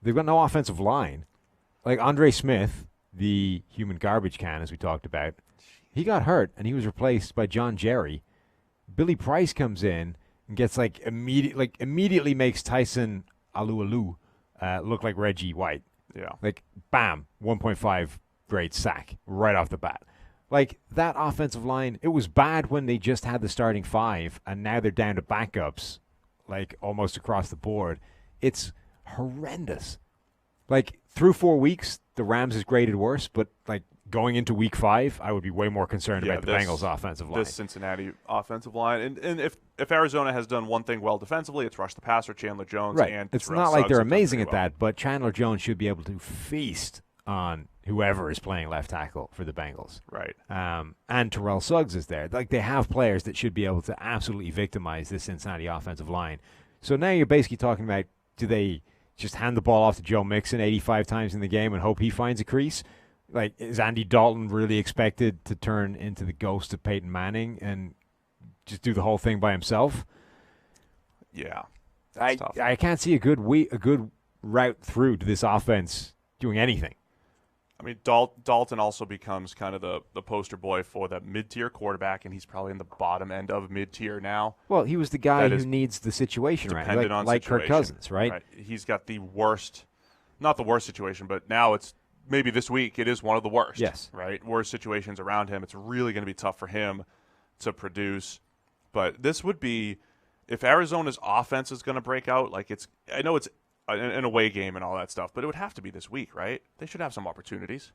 They've got no offensive line. Like, Andre Smith, the human garbage can, as we talked about, he got hurt, and he was replaced by John Jerry. Billy Price comes in and gets, immediately makes Tyson Alualu look like Reggie White.
Yeah.
Like, bam, 1.5 grade sack right off the bat. Like, that offensive line, it was bad when they just had the starting 5, and now they're down to backups, like, almost across the board. It's horrendous. Like, through 4 weeks, the Rams is graded worse, but, like, going into week 5, I would be way more concerned about the Bengals offensive line.
This Cincinnati offensive line. And if Arizona has done one thing well defensively, it's rush the passer, Chandler Jones.
Right.
And
it's
Terrell
not like
Suggs
they're
have done
amazing
pretty
at
well.
that, but Chandler Jones should be able to feast on whoever is playing left tackle for the Bengals.
Right.
And Terrell Suggs is there. Like, they have players that should be able to absolutely victimize this Cincinnati offensive line. So now you're basically talking about, do they just hand the ball off to Joe Mixon 85 times in the game and hope he finds a crease? Like, is Andy Dalton really expected to turn into the ghost of Peyton Manning and just do the whole thing by himself?
Yeah.
I can't see a good route through to this offense doing anything.
I mean, Dalton also becomes kind of the poster boy for that mid-tier quarterback, and he's probably in the bottom end of mid-tier now.
Well, he was the guy who needs the situation right, like Kirk Cousins, right?
He's got the worst, not the worst situation, but now it's maybe this week it is one of the worst.
Yes.
Right? Worst situations around him. It's really going to be tough for him to produce. But this would be, if Arizona's offense is going to break out, like I know it's an away game and all that stuff, but it would have to be this week, right? They should have some opportunities.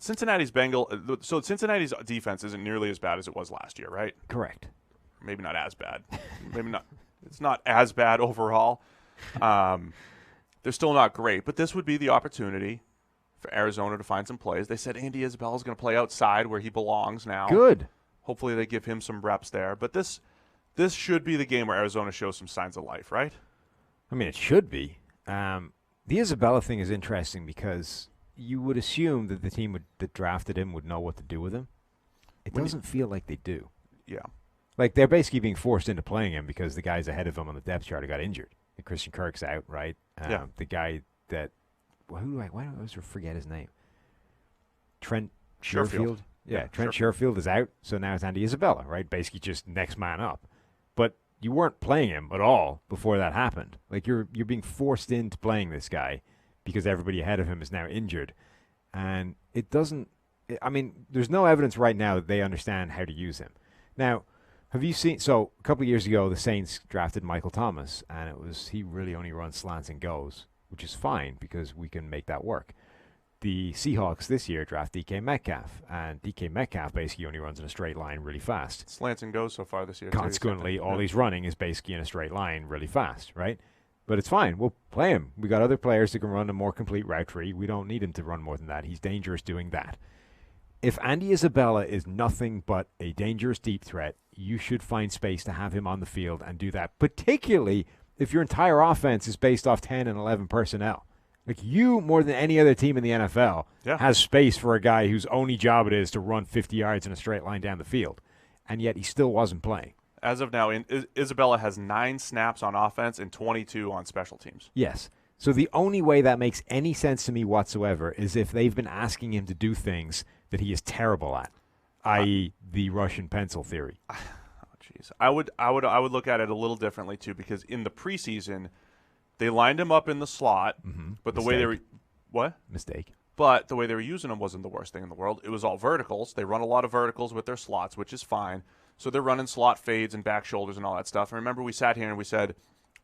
Cincinnati's defense isn't nearly as bad as it was last year, right?
Correct.
Maybe not as bad. Maybe not. It's not as bad overall. They're still not great, but this would be the opportunity for Arizona to find some plays. They said Andy Isabella is going to play outside where he belongs now.
Good.
Hopefully they give him some reps there. But this should be the game where Arizona shows some signs of life, right?
I mean, it should be. The Isabella thing is interesting because you would assume that the team that drafted him would know what to do with him. It doesn't feel like they do.
Yeah.
Like, they're basically being forced into playing him because the guys ahead of him on the depth chart got injured. And Christian Kirk's out, right?
Yeah.
The guy that, why do I always forget his name? Trent Sherfield. Yeah, Trent Sherfield is out, so now it's Andy Isabella, right? Basically just next man up. But you weren't playing him at all before that happened. Like, you're being forced into playing this guy because everybody ahead of him is now injured. And it doesn't, I mean, there's no evidence right now that they understand how to use him. Now, have you seen, so a couple of years ago, the Saints drafted Michael Thomas, and he really only runs slants and goes, which is fine because we can make that work. The Seahawks this year draft DK Metcalf, and DK Metcalf basically only runs in a straight line really fast.
Slants and goes so far this year.
Consequently, all he's running is basically in a straight line really fast, right? But it's fine. We'll play him. We got other players that can run a more complete route tree. We don't need him to run more than that. He's dangerous doing that. If Andy Isabella is nothing but a dangerous deep threat, you should find space to have him on the field and do that, particularly if your entire offense is based off 10 and 11 personnel. Like, you, more than any other team in the NFL, has space for a guy whose only job it is to run 50 yards in a straight line down the field, and yet he still wasn't playing.
As of now, Isabella has 9 snaps on offense and 22 on special teams.
Yes. So the only way that makes any sense to me whatsoever is if they've been asking him to do things that he is terrible at, i.e. the Russian pencil theory.
Oh, jeez. I would look at it a little differently, too, because in the preseason, they lined him up in the slot, but the way they were – what?
Mistake.
But the way they were using him wasn't the worst thing in the world. It was all verticals. They run a lot of verticals with their slots, which is fine. So they're running slot fades and back shoulders and all that stuff. And remember, we sat here and we said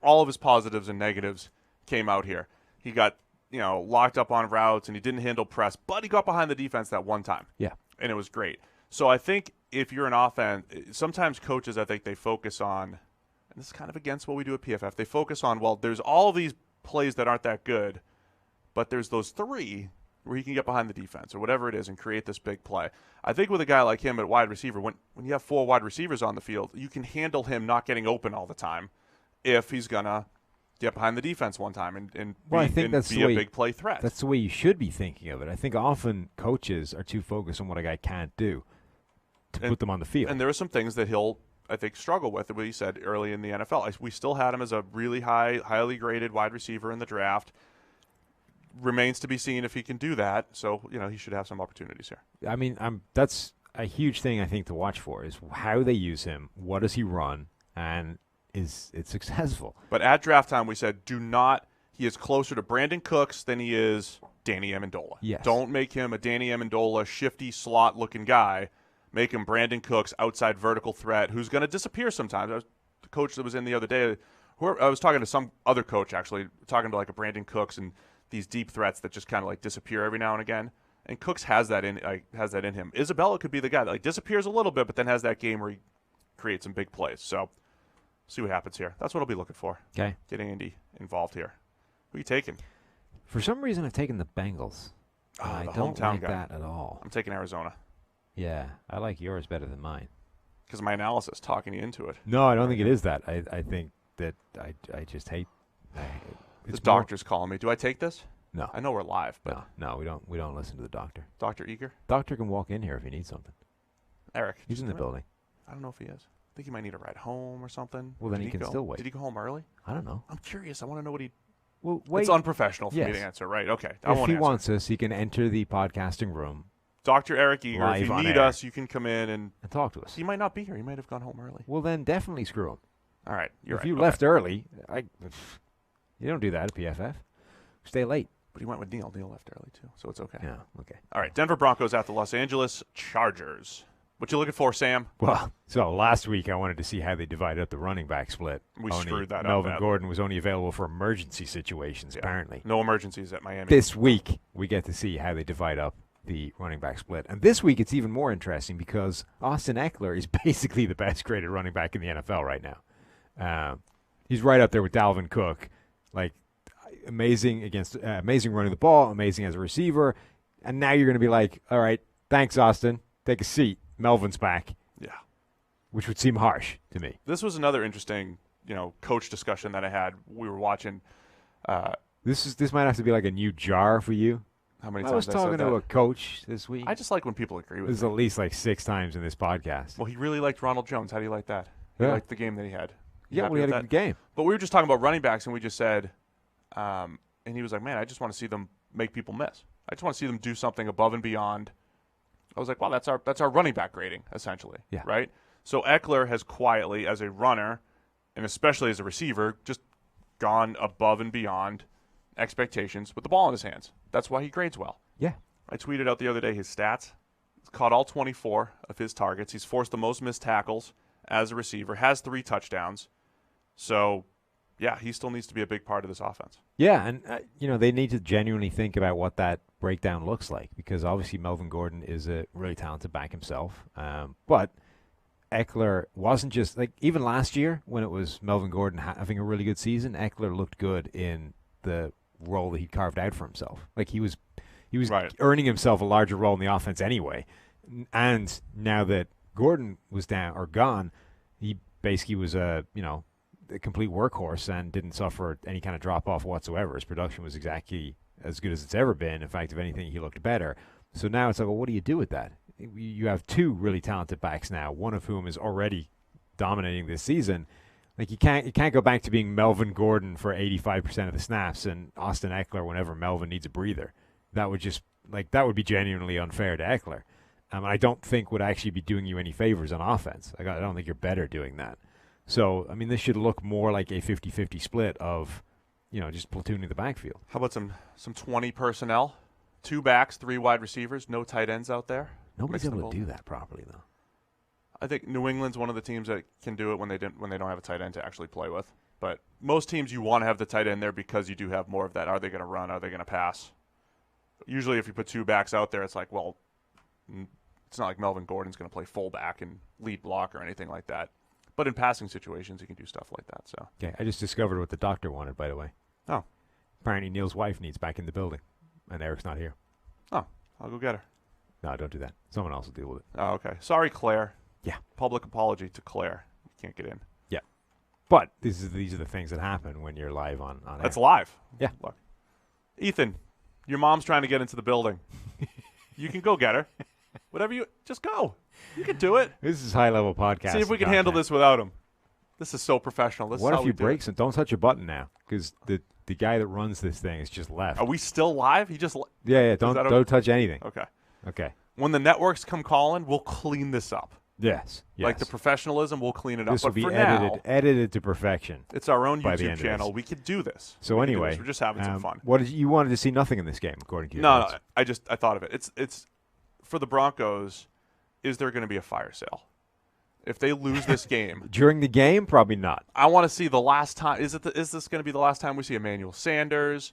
all of his positives and negatives came out here. He got, locked up on routes and he didn't handle press, but he got behind the defense that one time.
Yeah.
And it was great. So I think if you're an offense, sometimes coaches, I think they focus on, and this is kind of against what we do at PFF, they focus on, well, there's all of these plays that aren't that good, but there's those 3 where he can get behind the defense or whatever it is and create this big play. I think with a guy like him at wide receiver, when you have 4 wide receivers on the field, you can handle him not getting open all the time if he's going to get behind the defense one time and be a big play threat.
That's the way you should be thinking of it. I think often coaches are too focused on what a guy can't do to put them on the field.
And there are some things that he'll, I think, struggle with, what he said early in the NFL. We still had him as a really highly graded wide receiver in the draft. Remains to be seen if he can do that. So, he should have some opportunities here.
I mean, that's a huge thing I think to watch for is how they use him, what does he run, and is it successful?
But at draft time, we said he is closer to Brandon Cooks than he is Danny Amendola.
Yes.
Don't make him a Danny Amendola, shifty slot-looking guy. Make him Brandon Cooks, outside vertical threat, who's going to disappear sometimes. The coach that was in the other day, I was talking to some other coach, actually, talking to like a Brandon Cooks and these deep threats that just kind of like disappear every now and again. And Cooks has that in him. Isabella could be the guy that like disappears a little bit, but then has that game where he creates some big plays. So see what happens here. That's what I'll be looking for.
Okay.
Get Andy involved here. Who are you taking?
For some reason, I've taken the Bengals.
Oh,
I
the
don't
hometown
like
guy.
that at all.
I'm taking Arizona
Yeah, I like yours better than mine.
because my analysis talking you into it.
No, I don't think it is that. I think that I just hate.
The doctor's calling me. Do I take this?
No.
I know we're live, but
No, we don't listen to the doctor.
Dr. Eager?
Doctor can walk in here if he needs something.
Eric.
He's in the building.
I don't know if he is. I think he might need a ride home or something.
Well, then
Did
he can
go?
still wait.
Did he go home early?
I don't know.
I'm curious. I want to know what he...
Well, wait.
It's unprofessional for me
Yes.
to answer, right? Okay.
If he wants us, he can enter the podcasting room
Dr. Eric Eager,
Live
if you
on
need
air.
us, you can come in and...
and talk to us.
He might not be here. He might have gone home early.
Well, then definitely screw him.
All right. You're
If
right.
you
Okay.
left early, you don't do that at PFF. Stay late.
But he went with Neil. Neil left early, too, so it's okay.
Yeah, okay.
All right. Denver Broncos at the Los Angeles Chargers. What you looking for, Sam?
Well, so last week I wanted to see how they divided up the running back split.
We screwed that up
Melvin
badly.
Gordon was only available for emergency situations,
Yeah.
apparently.
No emergencies at Miami.
This week, we get to see how they divide up the running back split. And this week, it's even more interesting because Austin Eckler is basically the best graded running back in the NFL right now. He's right up there with Dalvin Cook. Like, amazing running the ball, amazing as a receiver. And now you're going to be like, all right, thanks, Austin. Take a seat. Melvin's back.
Yeah.
Which would seem harsh to me.
This was another interesting, coach discussion that I had. We were watching.
This might have to be like a new jar for you.
How many
I
times
was talking
said
to
that?
a coach this week.
I just like when people agree with
This is
me.
at least like 6 times in this podcast.
Well, he really liked Ronald Jones. How do you like that? He
Yeah.
liked the game that he had. You
Yeah,
happy
we had
with
a
that?
good game.
But we were just talking about running backs, and we just said, and he was like, man, I just want to see them make people miss. I just want to see them do something above and beyond. I was like, wow, that's our running back grading, essentially.
Yeah.
Right? So Eckler has quietly, as a runner, and especially as a receiver, just gone above and beyond expectations with the ball in his hands. That's why he grades well.
Yeah.
I tweeted out the other day his stats. He's caught all 24 of his targets. He's forced the most missed tackles as a receiver, has 3 touchdowns. So, yeah, he still needs to be a big part of this offense.
Yeah, and they need to genuinely think about what that breakdown looks like because obviously Melvin Gordon is a really talented back himself. But Eckler wasn't just like even last year when it was Melvin Gordon having a really good season, Eckler looked good in the role that he carved out for himself. Like he was
Right.
earning himself a larger role in the offense anyway. And now that Gordon was down or gone, he basically was a complete workhorse and didn't suffer any kind of drop off whatsoever. His production was exactly as good as it's ever been. In fact, if anything, he looked better. So now it's like, well, what do you do with that? You have 2 really talented backs now, one of whom is already dominating this season. Like you can't go back to being Melvin Gordon for 85% of the snaps and Austin Eckler whenever Melvin needs a breather. That would be genuinely unfair to Eckler. I don't think would actually be doing you any favors on offense. I don't think you're better doing that. So, I mean, this should look more like a 50-50 split of, just platooning the backfield.
How about some 20 personnel? 2 backs, 3 wide receivers, no tight ends out there.
Nobody's
Mix them
able to
both.
do that properly, though.
I think New England's one of the teams that can do it when they don't have a tight end to actually play with. But most teams you want to have the tight end there because you do have more of that. Are they going to run? Are they going to pass? Usually if you put 2 backs out there, it's like, well, it's not like Melvin Gordon's going to play fullback and lead block or anything like that. But in passing situations, he can do stuff like that. So
Okay, I just discovered what the doctor wanted, by the way.
Oh.
Apparently Neil's wife needs back in the building, and Eric's not here.
Oh, I'll go get her.
No, don't do that. Someone else will deal with it.
Oh, okay. Sorry, Claire.
Yeah.
Public apology to Claire. You can't get in.
Yeah. But these are the things that happen when you're live on
That's
air.
live.
Yeah.
Look. Ethan, your mom's trying to get into the building. You can go get her. Just go. You can do it.
This is high-level podcast.
See if we can handle this without him. This is so professional. This
What
is how
if
we
you
do
break
it.
some? Don't touch a button now, because the guy that runs this thing has just left.
Are we still live? He just
Yeah. Don't
that okay?
touch anything.
Okay.
Okay.
When the networks come calling, we'll clean this up.
Yes.
Like the professionalism, we'll clean it up.
This will
but
be
for
edited to perfection.
It's our own
by the
YouTube
end of
channel.
this.
We could do this.
So anyway,
we're just having some fun.
What did you wanted to see nothing in this game, according to you?
No, I thought of it. It's for the Broncos. Is there going to be a fire sale if they lose this game
during the game? Probably not.
I want to see the last time. Is this going to be the last time we see Emmanuel Sanders,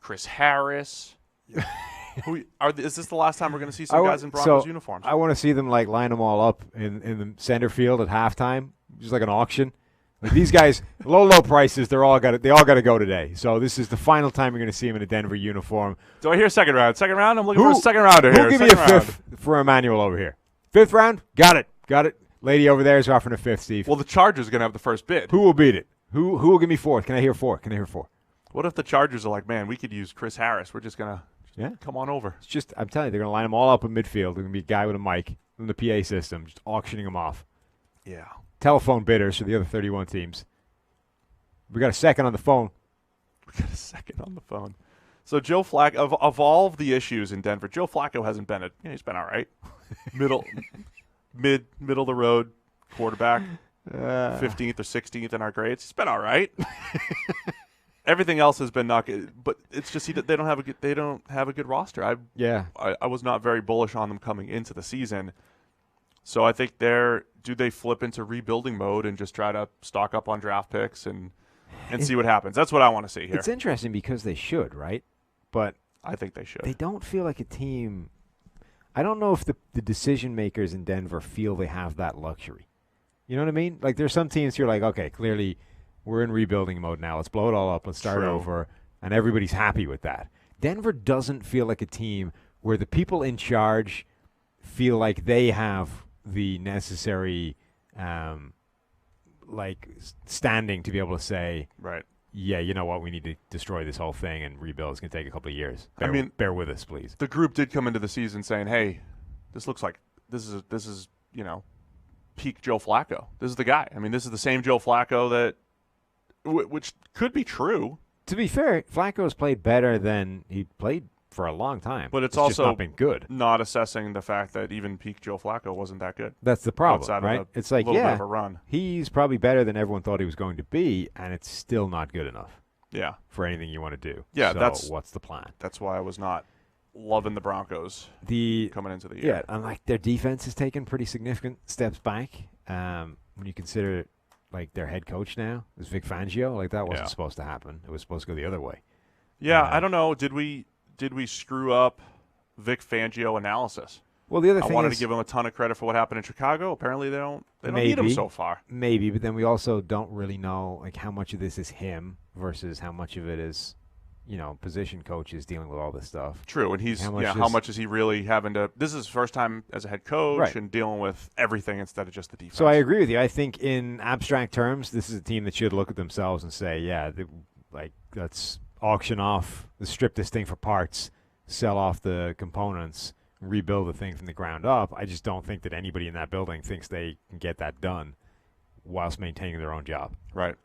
Chris Harris? Is this the last time we're going to see some guys in Broncos uniforms?
I want to see them like line them all up in the center field at halftime, just like an auction. Like these guys, low prices. They all got to go today. So this is the final time you're going to see them in a Denver uniform.
Do I hear second round? Second round? I'm looking for a second rounder here.
Who give me a fifth for Emmanuel over here? Fifth round? Got it. Lady over there is offering a fifth, Steve.
Well, the Chargers are going to have the first bid.
Who will beat it? Who will give me fourth? Can I hear four?
What if the Chargers are like, man, we could use Chris Harris. We're just going to come on over.
It's just, I'm telling you, they're going to line them all up in midfield. There's going to be a guy with a mic in the PA system just auctioning them off.
Yeah.
Telephone bidders for the other 31 teams. We got a second on the phone.
So Joe Flacco, of all of the issues in Denver, Joe Flacco hasn't been he's been all right. middle of the road quarterback, 15th or 16th in our grades. He's been all right. Everything else has been not good, but it's just they don't have a good roster. I was not very bullish on them coming into the season. So I think do they flip into rebuilding mode and just try to stock up on draft picks and see what happens? That's what I want to see here.
It's interesting because they should, right? But
I think they should.
They don't feel like a team. I don't know if the decision makers in Denver feel they have that luxury. You know what I mean? Like there's some teams you're like, okay, clearly we're in rebuilding mode now. Let's blow it all up. Let's start over. And everybody's happy with that. Denver doesn't feel like a team where the people in charge feel like they have the necessary standing to be able to say,
right,
yeah, you know what, we need to destroy this whole thing and rebuild. It's going to take a couple of years. Bear with us, please.
The group did come into the season saying, hey, this looks like this is peak Joe Flacco. This is the guy. I mean, this is the same Joe Flacco that which could be true.
To be fair, Flacco's played better than he played for a long time.
But it's also
just not been good.
Not assessing the fact that even peak Joe Flacco wasn't that good.
That's the problem, right? It's like,
bit of a run.
He's probably better than everyone thought he was going to be, and it's still not good enough.
Yeah.
For anything you want to do.
Yeah,
so what's the plan?
That's why I was not loving the Broncos coming into the year.
Yeah, and like their defense has taken pretty significant steps back. When you consider like their head coach now is Vic Fangio, like that wasn't supposed to happen. It was supposed to go the other way.
Yeah, I don't know. Did we screw up Vic Fangio analysis?
Well, the other thing
I wanted to give him a ton of credit for what happened in Chicago. Apparently, they don't need him so far.
Maybe, but then we also don't really know like how much of this is him versus how much of it is, position coaches dealing with all this stuff.
True, and how much is he really having to? This is his first time as a head coach and dealing with everything instead of just the defense.
So I agree with you. I think in abstract terms, this is a team that should look at themselves and say, yeah, let's auction off, let's strip this thing for parts, sell off the components, rebuild the thing from the ground up. I just don't think that anybody in that building thinks they can get that done whilst maintaining their own job.
Right.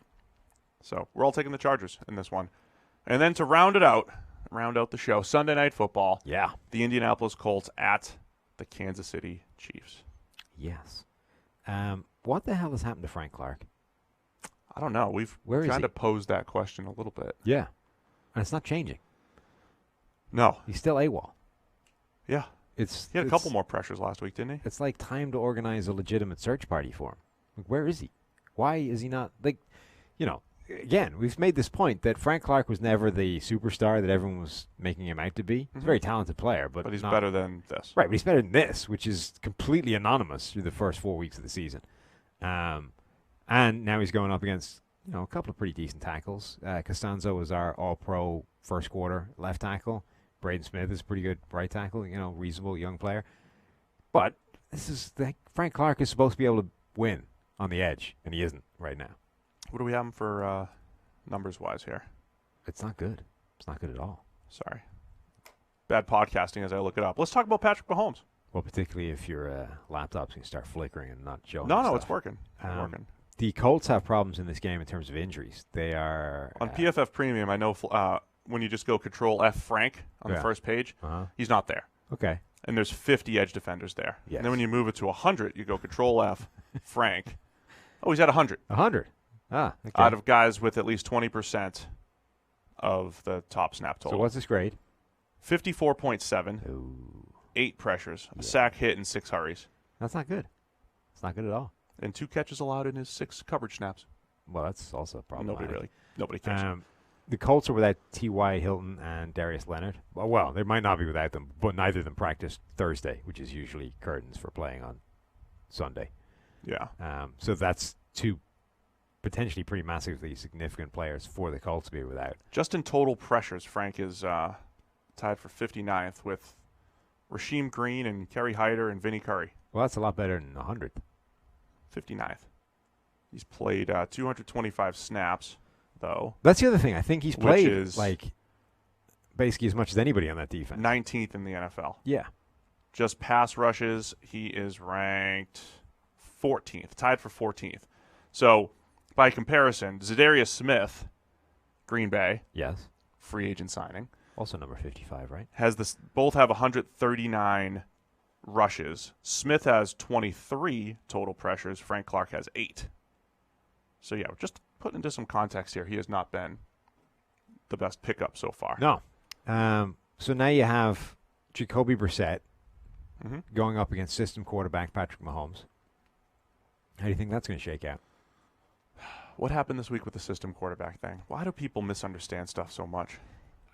So we're all taking the Chargers in this one. And then to round out the show, Sunday Night Football.
Yeah.
The Indianapolis Colts at the Kansas City Chiefs.
Yes. What the hell has happened to Frank Clark?
I don't know. We've kind of posed that question a little bit.
Yeah. And it's not changing.
No.
He's still AWOL.
Yeah. He had a couple more pressures last week, didn't he?
It's like time to organize a legitimate search party for him. Like, where is he? Why is he not again, we've made this point that Frank Clark was never the superstar that everyone was making him out to be. He's a very talented player, but
he's better than this.
Right, but he's better than this, which is completely anonymous through the first 4 weeks of the season. And now he's going up against a couple of pretty decent tackles. Costanzo was our all-pro first quarter left tackle. Braden Smith is a pretty good right tackle, reasonable young player. But this is Frank Clark is supposed to be able to win on the edge, and he isn't right now.
What do we have for numbers-wise here?
It's not good. It's not good at all.
Sorry. Bad podcasting as I look it up. Let's talk about Patrick Mahomes.
Well, particularly if your laptop's going to start flickering and not showing.
No, it's working. It's working.
The Colts have problems in this game in terms of injuries. They are
on PFF Premium. I know when you just go Control F Frank on the first page, he's not there.
Okay.
and there's 50 edge defenders there.
Yes.
And then when you move it to 100, you go Control F, Frank. Oh, he's at 100.
100. Ah, okay.
Out of guys with at least 20% of the top snap total.
So what's his grade?
54.7,
Ooh.
8 pressures, a sack hit, and 6 hurries.
That's not good. It's not good at all.
And 2 catches allowed in his 6 coverage snaps.
Well, that's also problematic.
Nobody cares.
The Colts are without T.Y. Hilton and Darius Leonard. Well, they might not be without them, but neither of them practiced Thursday, which is usually curtains for playing on Sunday.
Yeah.
So that's 2 potentially pretty massively significant players for the Colts to be without.
Just in total pressures, Frank is tied for 59th with Rasheem Green and Kerry Hyder and Vinny Curry.
Well, that's a lot better than 100th.
59th. He's played 225 snaps, though.
That's the other thing. I think he's played
is
basically as much as anybody on that defense.
19th in the NFL.
Yeah.
Just pass rushes, he is ranked 14th, tied for 14th. So, by comparison, Zadarius Smith, Green Bay,
Yes.
free agent signing,
Also number 55, right?
both have 139 rushes. Smith has 23 total pressures. Frank Clark has 8. So, yeah, just put into some context here. He has not been the best pickup so far.
No. So now you have Jacoby Brissett
Mm-hmm.
going up against system quarterback Patrick Mahomes. How do you think that's going to shake out?
What happened this week with the system quarterback thing? Why do people misunderstand stuff so much?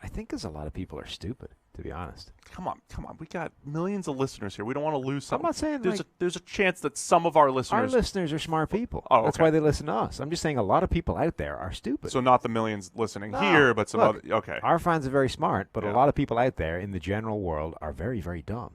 I think because a lot of people are stupid, to be honest.
Come on. We got millions of listeners here. We don't want to lose some.
I'm not saying
there's a chance that some of our listeners.
Our listeners are smart people.
Oh,
That's
okay.
why they listen to us. I'm just saying a lot of people out there are stupid.
So not the millions listening
No.
here, but some
Look,
other. Okay.
Our fans are very smart, but
Yeah.
a lot of people out there in the general world are very, very dumb.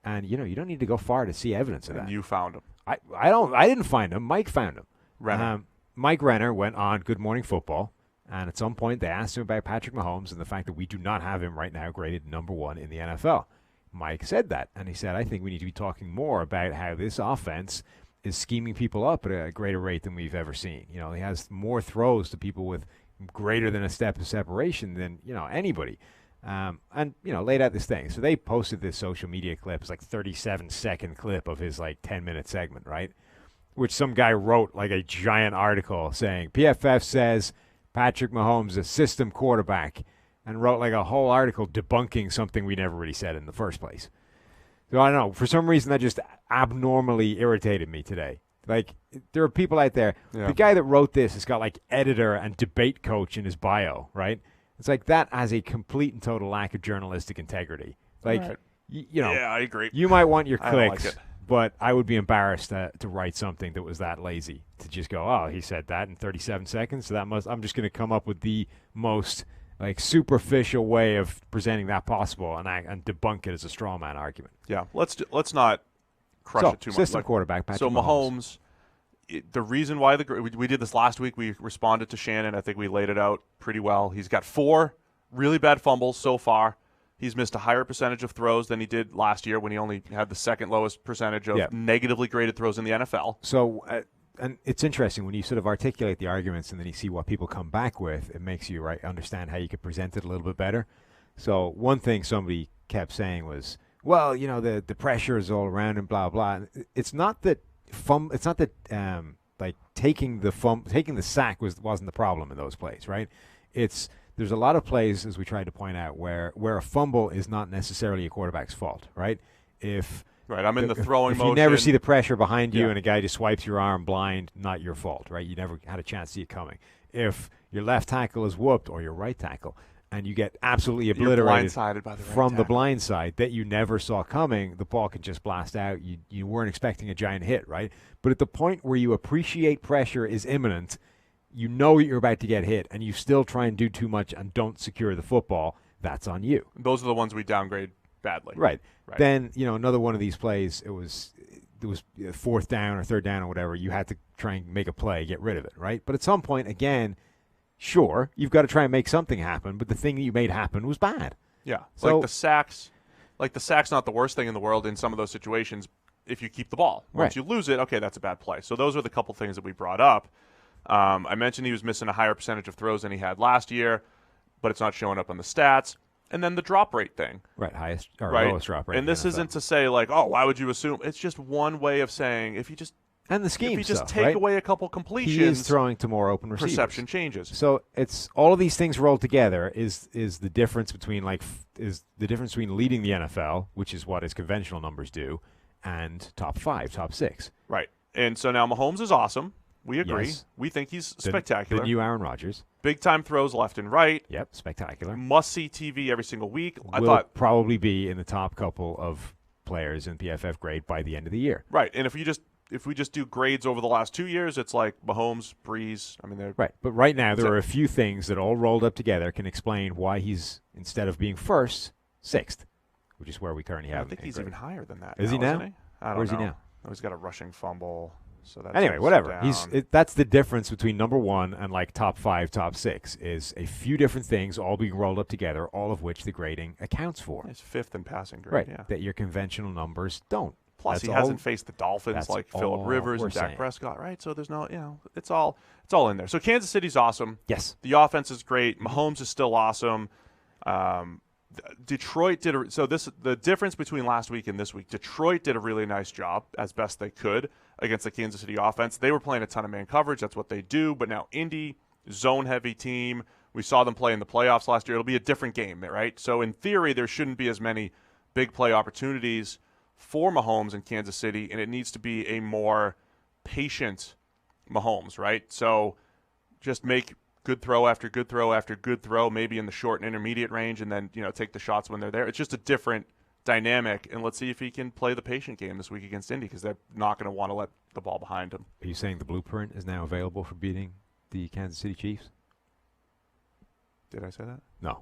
And you don't need to go far to see evidence of
And
that.
you found him.
I didn't find him. Mike found him.
Renner.
Mike Renner went on Good Morning Football, and at some point they asked him about Patrick Mahomes and the fact that we do not have him right now graded number 1 in the NFL. Mike said that, and he said, I think we need to be talking more about how this offense is scheming people up at a greater rate than we've ever seen. He has more throws to people with greater than a step of separation than, anybody. And laid out this thing. So they posted this social media clip. It's like 37-second clip of his 10-minute segment, right? Which some guy wrote like a giant article saying PFF says Patrick Mahomes is a system quarterback, and wrote like a whole article debunking something we never really said in the first place. So I don't know. For some reason, that just abnormally irritated me today. Like, there are people out there.
Yeah.
The guy that wrote this has got like editor and debate coach in his bio, right? It's like that has a complete and total lack of journalistic integrity. Like,
Right.
Yeah,
I agree.
you might want your
I don't like
clicks,
it.
but I would be embarrassed to write something that was that lazy, to just go, oh, he said that in 37 seconds, so I'm just going to come up with the most superficial way of presenting that possible and debunk it as a straw man argument.
Yeah. Let's not crush it too much.
System quarterback Patrick
So
Mahomes.
the reason why we did this last week, we responded to Shannon. I think we laid it out pretty well. He's got 4 really bad fumbles so far. He's missed a higher percentage of throws than he did last year when he only had the second lowest percentage of negatively graded throws in the NFL.
So, and it's interesting when you sort of articulate the arguments and then you see what people come back with, it makes you understand how you could present it a little bit better. So one thing somebody kept saying was, well, the pressure is all around and blah, blah. It's not that taking the sack wasn't the problem in those plays, right? There's a lot of plays, as we tried to point out, where a fumble is not necessarily a quarterback's fault, right?
I'm in the throwing
if
motion.
you never see the pressure behind you
Yeah.
and a guy just swipes your arm blind, not your fault, right? You never had a chance to see it coming. If your left tackle is whooped or your right tackle and you get absolutely obliterated
blindsided by the right
from the
tackle.
blind side that you never saw coming, the ball can just blast out. You weren't expecting a giant hit, right? But at the point where you appreciate pressure is imminent, you know you're about to get hit, and you still try and do too much and don't secure the football, that's on you.
Those are the ones we downgrade badly.
Right. Then, another one of these plays, it was 4th down or 3rd down or whatever. You had to try and make a play, get rid of it, right? But at some point, again, sure, you've got to try and make something happen, but the thing that you made happen was bad.
Yeah.
So,
the sack's not the worst thing in the world in some of those situations if you keep the ball. Once you lose it, okay, that's a bad play. So those are the couple things that we brought up. I mentioned he was missing a higher percentage of throws than he had last year, but it's not showing up on the stats. and then the drop rate thing.
Right, highest or
Right.
lowest drop rate.
And this isn't to say like, oh, why would you assume? It's just one way of saying if you just
and the scheme
if you just
stuff,
take
right?
away a couple completions,
He is throwing to more open receivers.
perception changes.
So it's all of these things rolled together is the difference between leading the NFL, which is what his conventional numbers do, and top 5, top 6.
Right. And so now Mahomes is awesome. We agree.
Yes.
We think he's spectacular.
The new Aaron Rodgers.
Big time throws left and right.
Yep, spectacular.
Must see TV every single week. I
Will
thought
probably be in the top couple of players in PFF grade by the end of the year.
right. And if we just do grades over the last 2 years, it's like Mahomes, Breeze. I mean, they're
Right. But right now, there are a few things that all rolled up together can explain why he's, instead of being first, 6th, which is where we currently have
I
him.
think he's even higher than that.
Is he now?
Isn't he? I don't
Where's
know.
he now?
Oh, he's got a rushing fumble. So that's
Anyway, whatever.
down.
That's the difference between number 1 and like top 5, top 6 is a few different things all being rolled up together, all of which the grading accounts for.
He's 5th in passing grade.
Right.
Yeah.
That your conventional numbers don't.
Plus,
That's
he
all-
hasn't faced the Dolphins
that's
like
all
Phillip Rivers
we're
and Dak
saying.
Prescott, right? So there's no, it's all in there. So Kansas City's awesome.
Yes.
The offense is great. Mahomes is still awesome. Detroit did the difference between last week and this week. Detroit did a really nice job as best they could against the Kansas City offense. They were playing a ton of man coverage. That's what they do. But now Indy, zone heavy team. We saw them play in the playoffs last year. It'll be a different game, right? So in theory, there shouldn't be as many big play opportunities for Mahomes in Kansas City, and it needs to be a more patient Mahomes, right? So just make good throw after good throw after good throw, maybe in the short and intermediate range, and then take the shots when they're there. It's just a different dynamic, and let's see if he can play the patient game this week against Indy because they're not going to want to let the ball behind him.
Are you saying the blueprint is now available for beating the Kansas City Chiefs?
Did I say that?
No.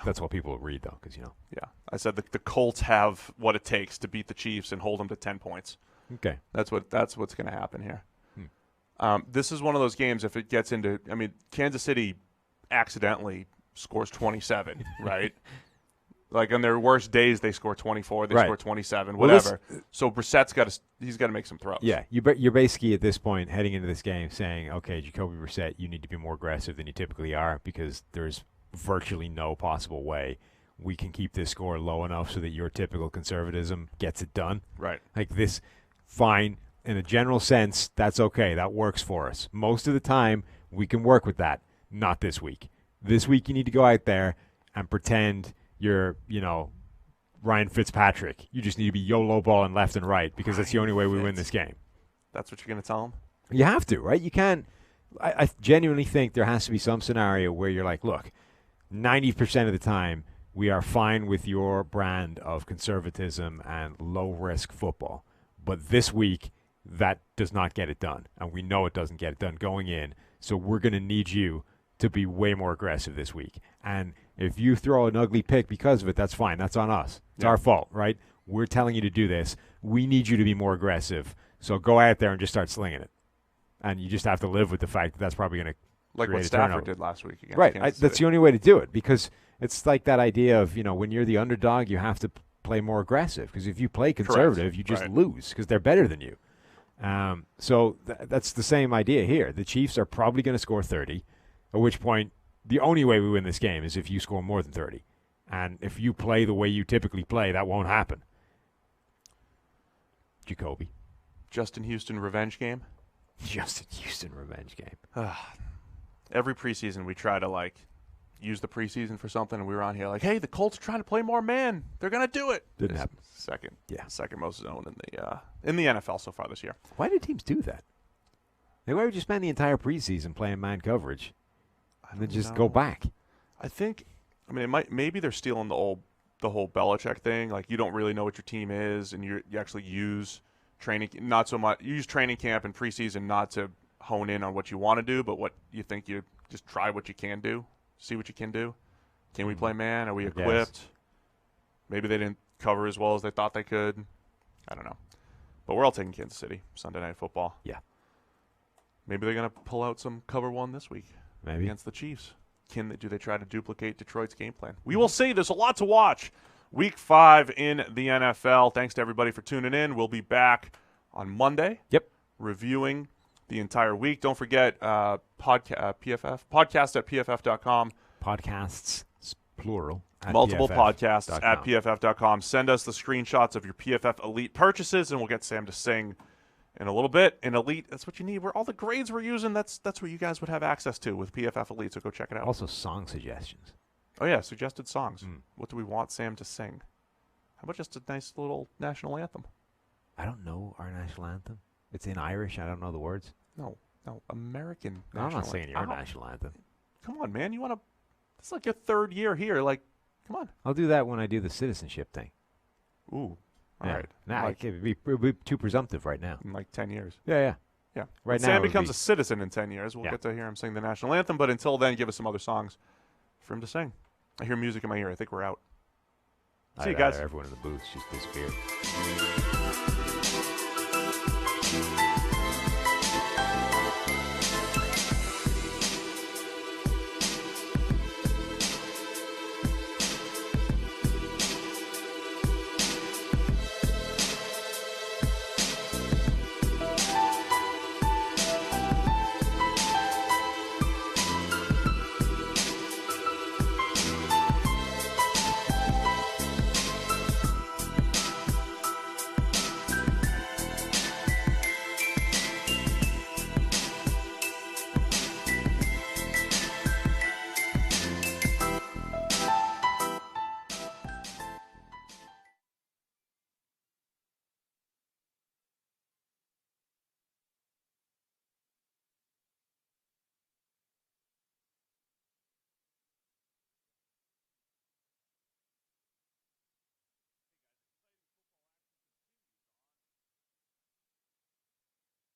That's what people read, though, because,
Yeah. I said the Colts have what it takes to beat the Chiefs and hold them to 10 points.
Okay.
That's what's going to happen here. This is one of those games, if it gets into – I mean, Kansas City accidentally scores 27, right? Like on their worst days, they score 24, they
Right.
score 27,
Well,
whatever. So Brissett's he's got to make some throws.
Yeah, you're basically at this point heading into this game saying, okay, Jacoby Brissett, you need to be more aggressive than you typically are because there's virtually no possible way we can keep this score low enough so that your typical conservatism gets it done.
Right.
Like this, fine. In a general sense, that's okay. That works for us. Most of the time, we can work with that. Not this week. This week, you need to go out there and pretend you're, Ryan Fitzpatrick. You just need to be YOLO balling left and right because that's the only way we win this game.
That's what you're going to tell him?
You have to, right? You can't. I genuinely think there has to be some scenario where you're like, look, 90% of the time, we are fine with your brand of conservatism and low-risk football. But this week, that does not get it done. And we know it doesn't get it done going in. So we're going to need you to be way more aggressive this week. And if you throw an ugly pick because of it, that's fine. That's on us. It's our fault, right? We're telling you to do this. We need you to be more aggressive. So go out there and just start slinging it. And you just have to live with the fact that that's probably going to
Like what Stafford did last week against
Right.
Kansas
That's
City.
the only way to do it because it's like that idea of, when you're the underdog, you have to play more aggressive because if you play conservative, you just lose because they're better than you. So that's the same idea here. The Chiefs are probably going to score 30, at which point the only way we win this game is if you score more than 30. And if you play the way you typically play, that won't happen. Jacoby.
Justin Houston revenge game?
Justin Houston revenge game.
Every preseason we try to use the preseason for something, and we were on here like, hey, the Colts are trying to play more man. They're going to do it.
Didn't happen.
Second most zone in the NFL so far this year.
Why do teams do that? Why would you spend the entire preseason playing man coverage and then just go back?
I think, maybe they're stealing the whole Belichick thing. Like you don't really know what your team is, and you actually use training, not so much. You use training camp and preseason not to hone in on what you want to do, but what you think you just try what you can do, see what you can do. Can we play man? Are we equipped? Maybe they didn't cover as well as they thought they could. I don't know. But we're all taking Kansas City, Sunday Night Football.
Yeah.
Maybe they're going to pull out some cover one this week
Maybe
against the Chiefs. Do they try to duplicate Detroit's game plan? We will see. There's a lot to watch. Week 5 in the NFL. Thanks to everybody for tuning in. We'll be back on Monday.
Yep.
Reviewing the entire week. Don't forget PFF, podcast at pff.com.
Podcasts plural. At
Multiple podcasts
PFF.com.
at PFF.com. Send us the screenshots of your PFF Elite purchases, and we'll get Sam to sing in a little bit. In Elite, that's what you need. Where all the grades we're using, that's what you guys would have access to with PFF Elite, so go check it out.
Also, song suggestions.
Oh, yeah, suggested songs. What do we want Sam to sing? How about just a nice little national anthem?
I don't know our national anthem. It's in Irish. I don't know the words.
No, American
No, I'm
national
not saying your national anthem.
Come on, man. You want to... It's like your third year here. Like, come on.
I'll do that when I do the citizenship thing.
Ooh. All
yeah.
right.
Nah,
like,
it'd be too presumptive right now.
in like 10 years.
Yeah.
Yeah.
Right
when
now,
Sam
it would
becomes
be-
a citizen in 10 years, we'll get to hear him sing the national anthem. But until then, give us some other songs for him to sing. I hear music in my ear. I think we're out. See you guys.
Everyone in the booth just disappeared.